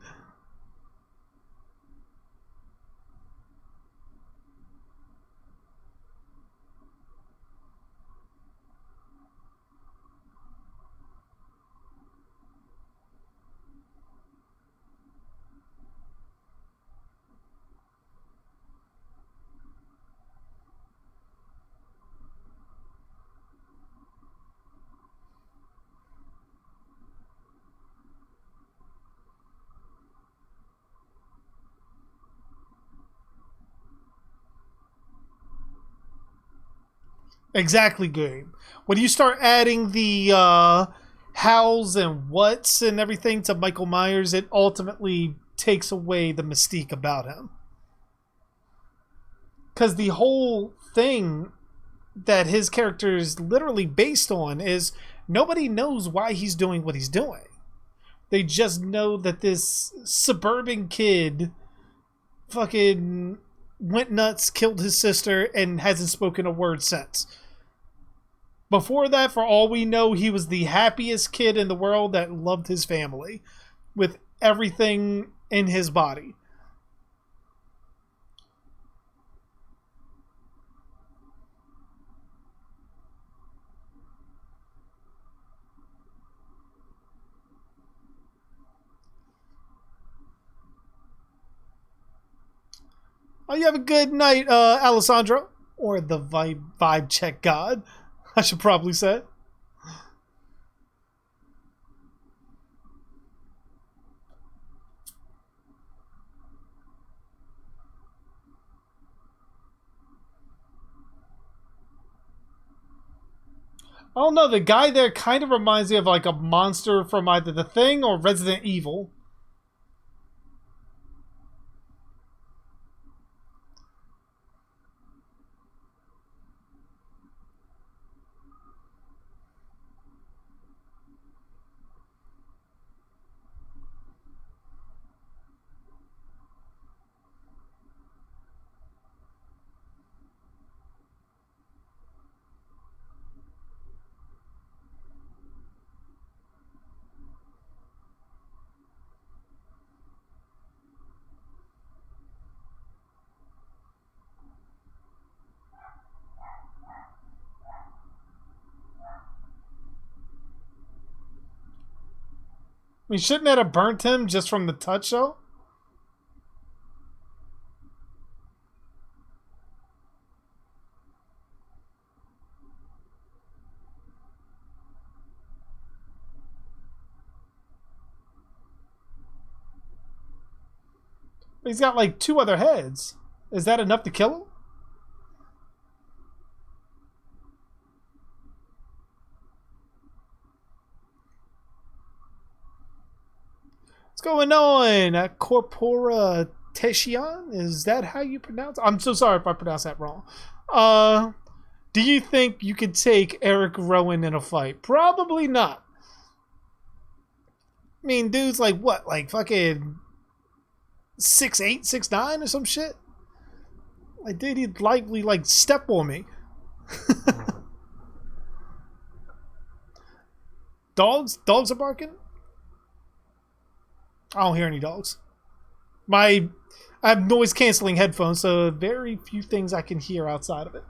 S2: Exactly, game. When you start adding the hows and whats and everything to Michael Myers, it ultimately takes away the mystique about him. Because the whole thing that his character is literally based on is nobody knows why he's doing what he's doing. They just know that this suburban kid fucking went nuts, killed his sister, and hasn't spoken a word since. Before that, for all we know, he was the happiest kid in the world that loved his family with everything in his body. Oh, you have a good night, Alessandro. Or the vibe check god, I should probably say. I don't know, the guy there kind of reminds me of like a monster from either The Thing or Resident Evil. I mean, shouldn't that have burnt him just from the touch, though? He's got like 2 other heads. Is that enough to kill him? What's going on? Corpora Teshion? Is that how you pronounce it? I'm so sorry if I pronounced that wrong. Do you think you could take Eric Rowan in a fight? Probably not. I mean, dude's like what? Like fucking 6'8", 6'9", or some shit? Like, dude, he'd likely like step on me. Dogs are barking? I don't hear any dogs. I have noise canceling headphones, so very few things I can hear outside of it.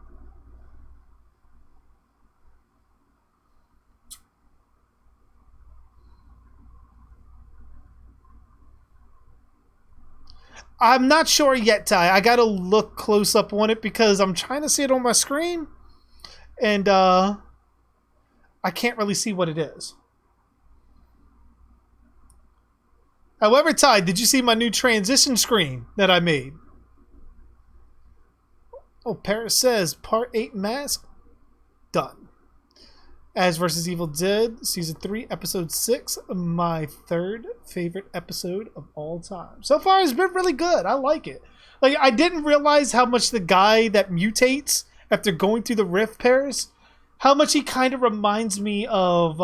S2: I'm not sure yet, Ty. I gotta look close up on it because I'm trying to see it on my screen, and I can't really see what it is. However, Ty, did you see my new transition screen that I made? Oh, Paris says Part 8 Mask done. Ash vs. Evil Dead Season 3 Episode 6, my 3rd favorite episode of all time. So far, it's been really good. I like it. Like, I didn't realize how much the guy that mutates after going through the rift, Paris, how much he kind of reminds me of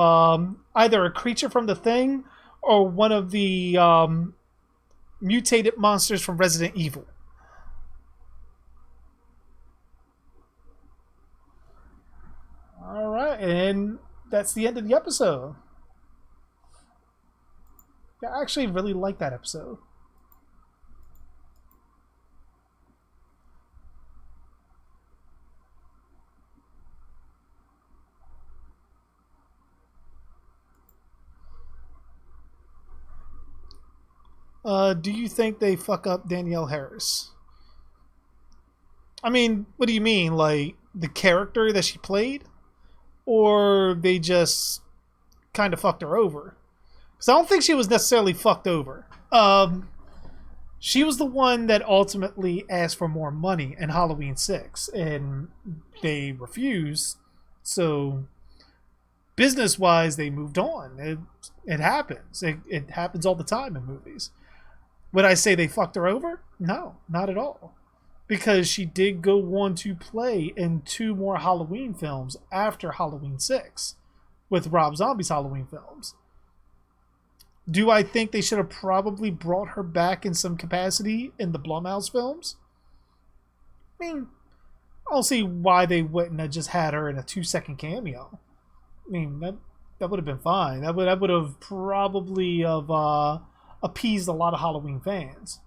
S2: either a creature from The Thing or one of the mutated monsters from Resident Evil. All right, and that's the end of the episode. Yeah, I actually really like that episode. Do you think they fuck up Danielle Harris? I mean, what do you mean? Like the character that she played? Or they just kind of fucked her over? Because I don't think she was necessarily fucked over. She was the one that ultimately asked for more money in Halloween 6, and they refused. So, business wise, they moved on. It happens. It happens all the time in movies. Would I say they fucked her over? No, not at all. Because she did go on to play in 2 more Halloween films after Halloween 6 with Rob Zombie's Halloween films. Do I think they should have probably brought her back in some capacity in the Blumhouse films? I mean, I don't see why they wouldn't have just had her in a 2-second cameo. I mean, that would have been fine. That would have probably appeased a lot of Halloween fans.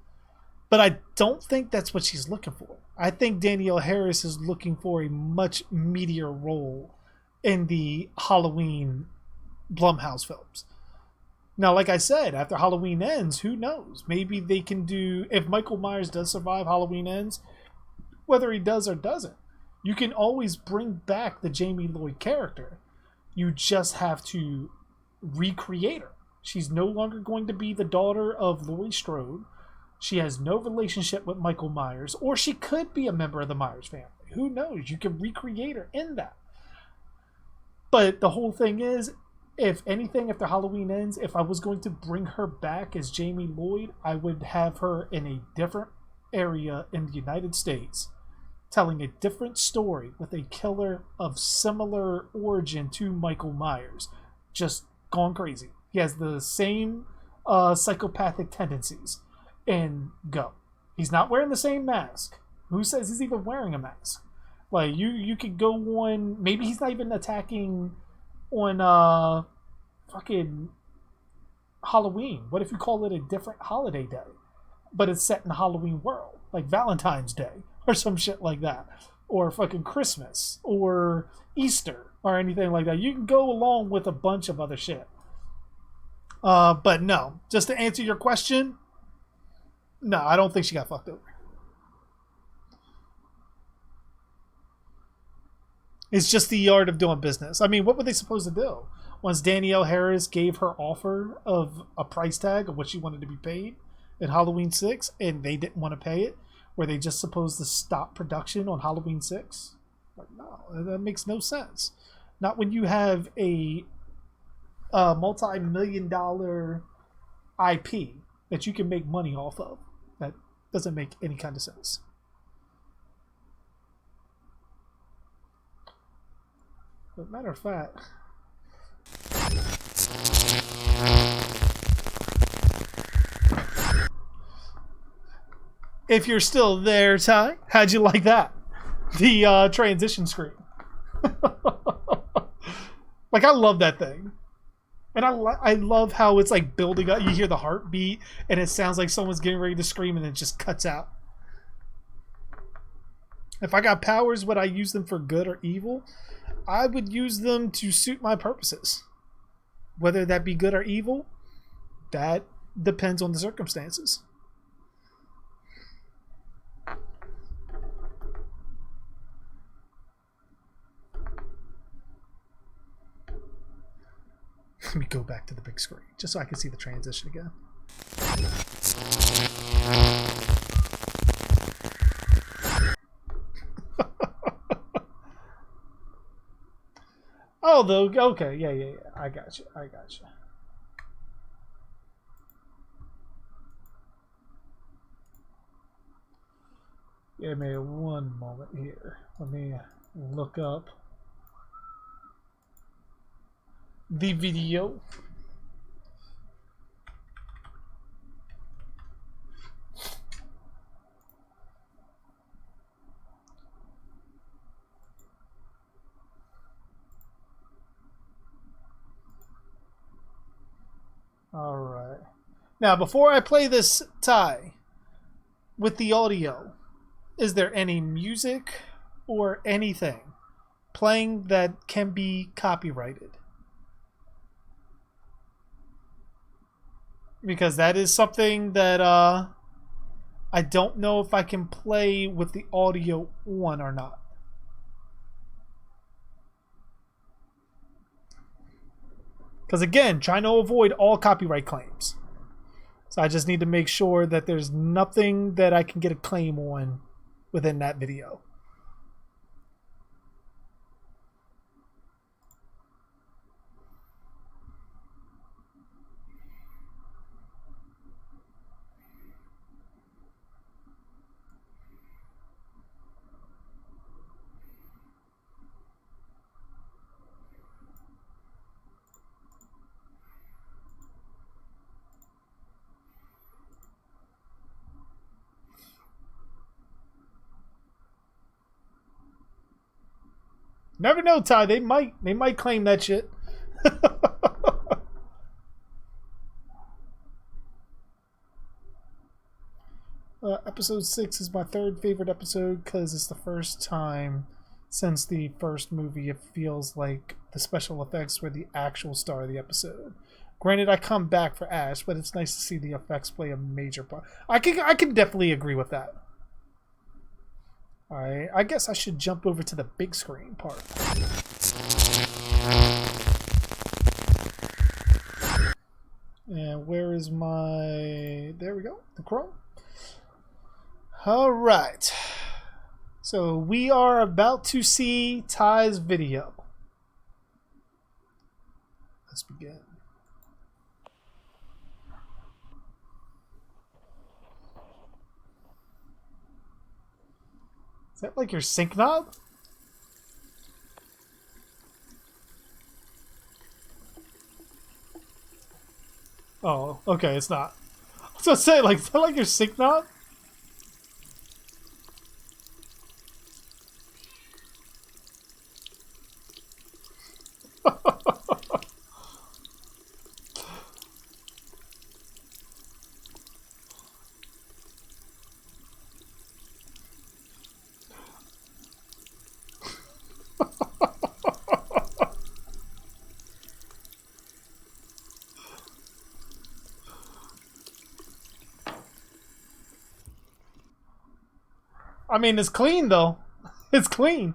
S2: But I don't think that's what she's looking for. I think Danielle Harris is looking for a much meatier role in the Halloween Blumhouse films. Now, like I said, after Halloween Ends, who knows? Maybe they can do, if Michael Myers does survive Halloween Ends, whether he does or doesn't, you can always bring back the Jamie Lloyd character. You just have to recreate her. She's no longer going to be the daughter of Laurie Strode. She has no relationship with Michael Myers, or she could be a member of the Myers family. Who knows? You can recreate her in that. But the whole thing is, if anything, after Halloween Ends, if I was going to bring her back as Jamie Lloyd, I would have her in a different area in the United States, telling a different story with a killer of similar origin to Michael Myers. Just gone crazy. He has the same psychopathic tendencies. And go. He's not wearing the same mask. Who says he's even wearing a mask? Like, you could go on, maybe he's not even attacking on fucking Halloween. What if you call it a different holiday day, but it's set in the Halloween world, like Valentine's Day or some shit like that, or fucking Christmas or Easter or anything like that? You can go along with a bunch of other shit. But no, just to answer your question, no, I don't think she got fucked over. It's just the art of doing business. I mean, what were they supposed to do? Once Danielle Harris gave her offer of a price tag of what she wanted to be paid in Halloween 6, and they didn't want to pay it, were they just supposed to stop production on Halloween 6? Like, no, that makes no sense. Not when you have a multi-million-dollar IP that you can make money off of. That doesn't make any kind of sense. But matter of fact, if you're still there, Ty, how'd you like that? The transition screen. Like, I love that thing. And I love how it's like building up. You hear the heartbeat, and it sounds like someone's getting ready to scream, and then it just cuts out. If I got powers, would I use them for good or evil? I would use them to suit my purposes. Whether that be good or evil, that depends on the circumstances. Let me go back to the big screen, just so I can see the transition again. Oh, though, okay, yeah. I got you. Give me one moment here. Let me look up the video. All right. Now, before I play this, Ty, with the audio, is there any music or anything playing that can be copyrighted? Because that is something that I don't know if I can play with the audio on or not. Because again, trying to avoid all copyright claims. So I just need to make sure that there's nothing that I can get a claim on within that video. Never know, Ty. They might claim that shit. Episode 6 is my third favorite episode because it's the first time since the first movie it feels like the special effects were the actual star of the episode. Granted, I come back for Ash, but it's nice to see the effects play a major part. I can definitely agree with that. Alright, I guess I should jump over to the big screen part. And where is my... There we go, the Chrome. Alright. So we are about to see Ty's video. Let's begin. Is that like your sync knob? Oh, okay, it's not. I was gonna say, like, is that like your sync knob? I mean, it's clean, though. It's clean.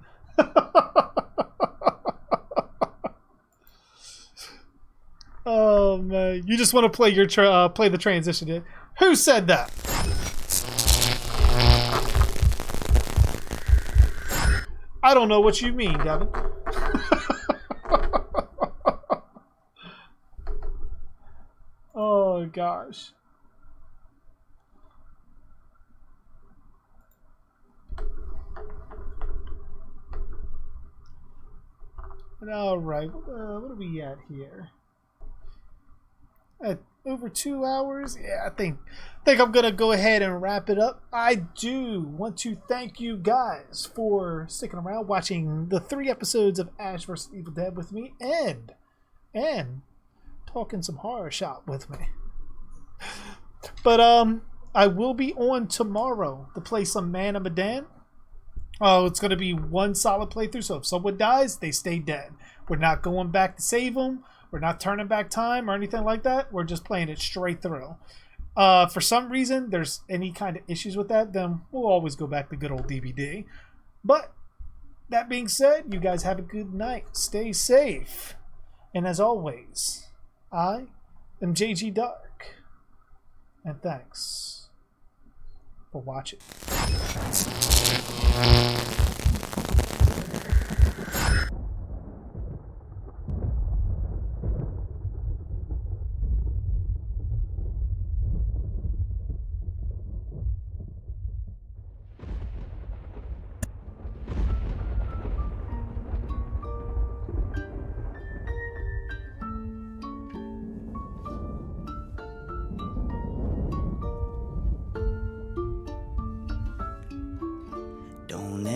S2: Oh, man. You just want to play your play the transition. Who said that? I don't know what you mean, Gavin. Oh, gosh. All right, what are we at here? At over 2 hours? Yeah, I think I'm gonna go ahead and wrap it up. I do want to thank you guys for sticking around, watching the 3 episodes of Ash vs. Evil Dead with me, and talking some horror shop with me. But I will be on tomorrow to play some Man of Medan. Oh, it's going to be one solid playthrough, so if someone dies, they stay dead. We're not going back to save them. We're not turning back time or anything like that. We're just playing it straight through. For some reason, there's any kind of issues with that, then we'll always go back to good old DVD. But, that being said, you guys have a good night. Stay safe. And as always, I am JG Dark. And thanks for watching.
S1: Don't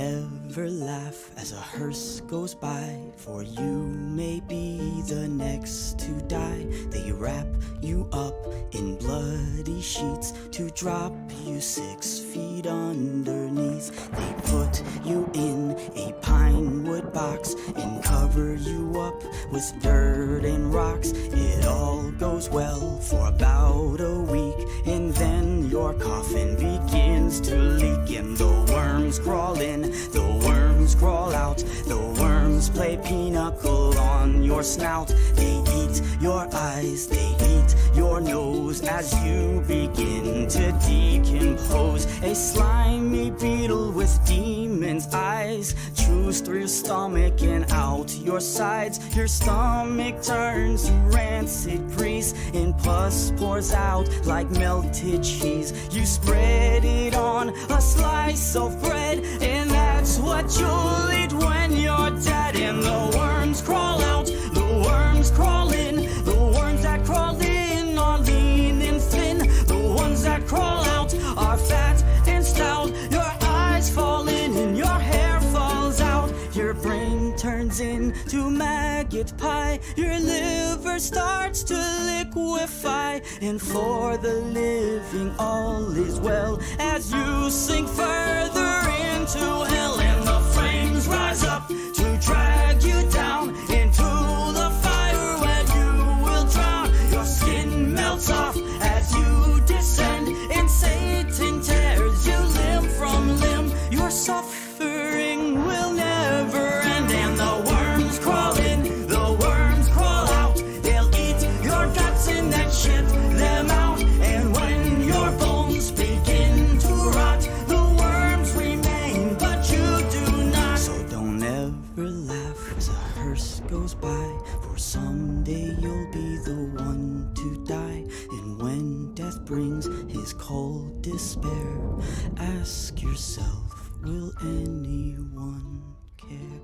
S1: as a hearse goes by, for you may be the next to die. They wrap you up in bloody sheets to drop you 6 feet underneath. They put you in a pine wood box and cover you up with dirt and rocks. It all goes well for about a week, and then your coffin begins to leak, and the worms crawl in, the worms crawl out, the worms play pinochle on your snout. They eat your eyes, they eat your nose as you begin to decompose. A slimy beetle with demon's eyes chews through your stomach and out your sides. Your stomach turns to rancid grease, and pus pours out like melted cheese. You spread it on a slice of bread, and that's what you'll eat when you're dead. And the worms crawl out, the worms crawl in, the worms that crawl in are lean and thin, the ones that crawl out are fat and stout. Your eyes fall in and your hair falls out. Your brain turns into maggot pie. Your liver starts to liquefy. And for the living all is well as you sink further into hell. And the flames rise up to drag you down into the fire where you will drown. Your skin melts off as you descend, and Satan tears you limb from limb. Your suffering will never end. And the worms crawl in, the worms crawl out. They'll eat your guts and then shit them out. And when your bones begin to rot, the worms remain, but you do not. So don't ever laugh as a hearse goes by, for someday you'll be the one to die. And when death brings his cold despair, ask yourself, will anyone care?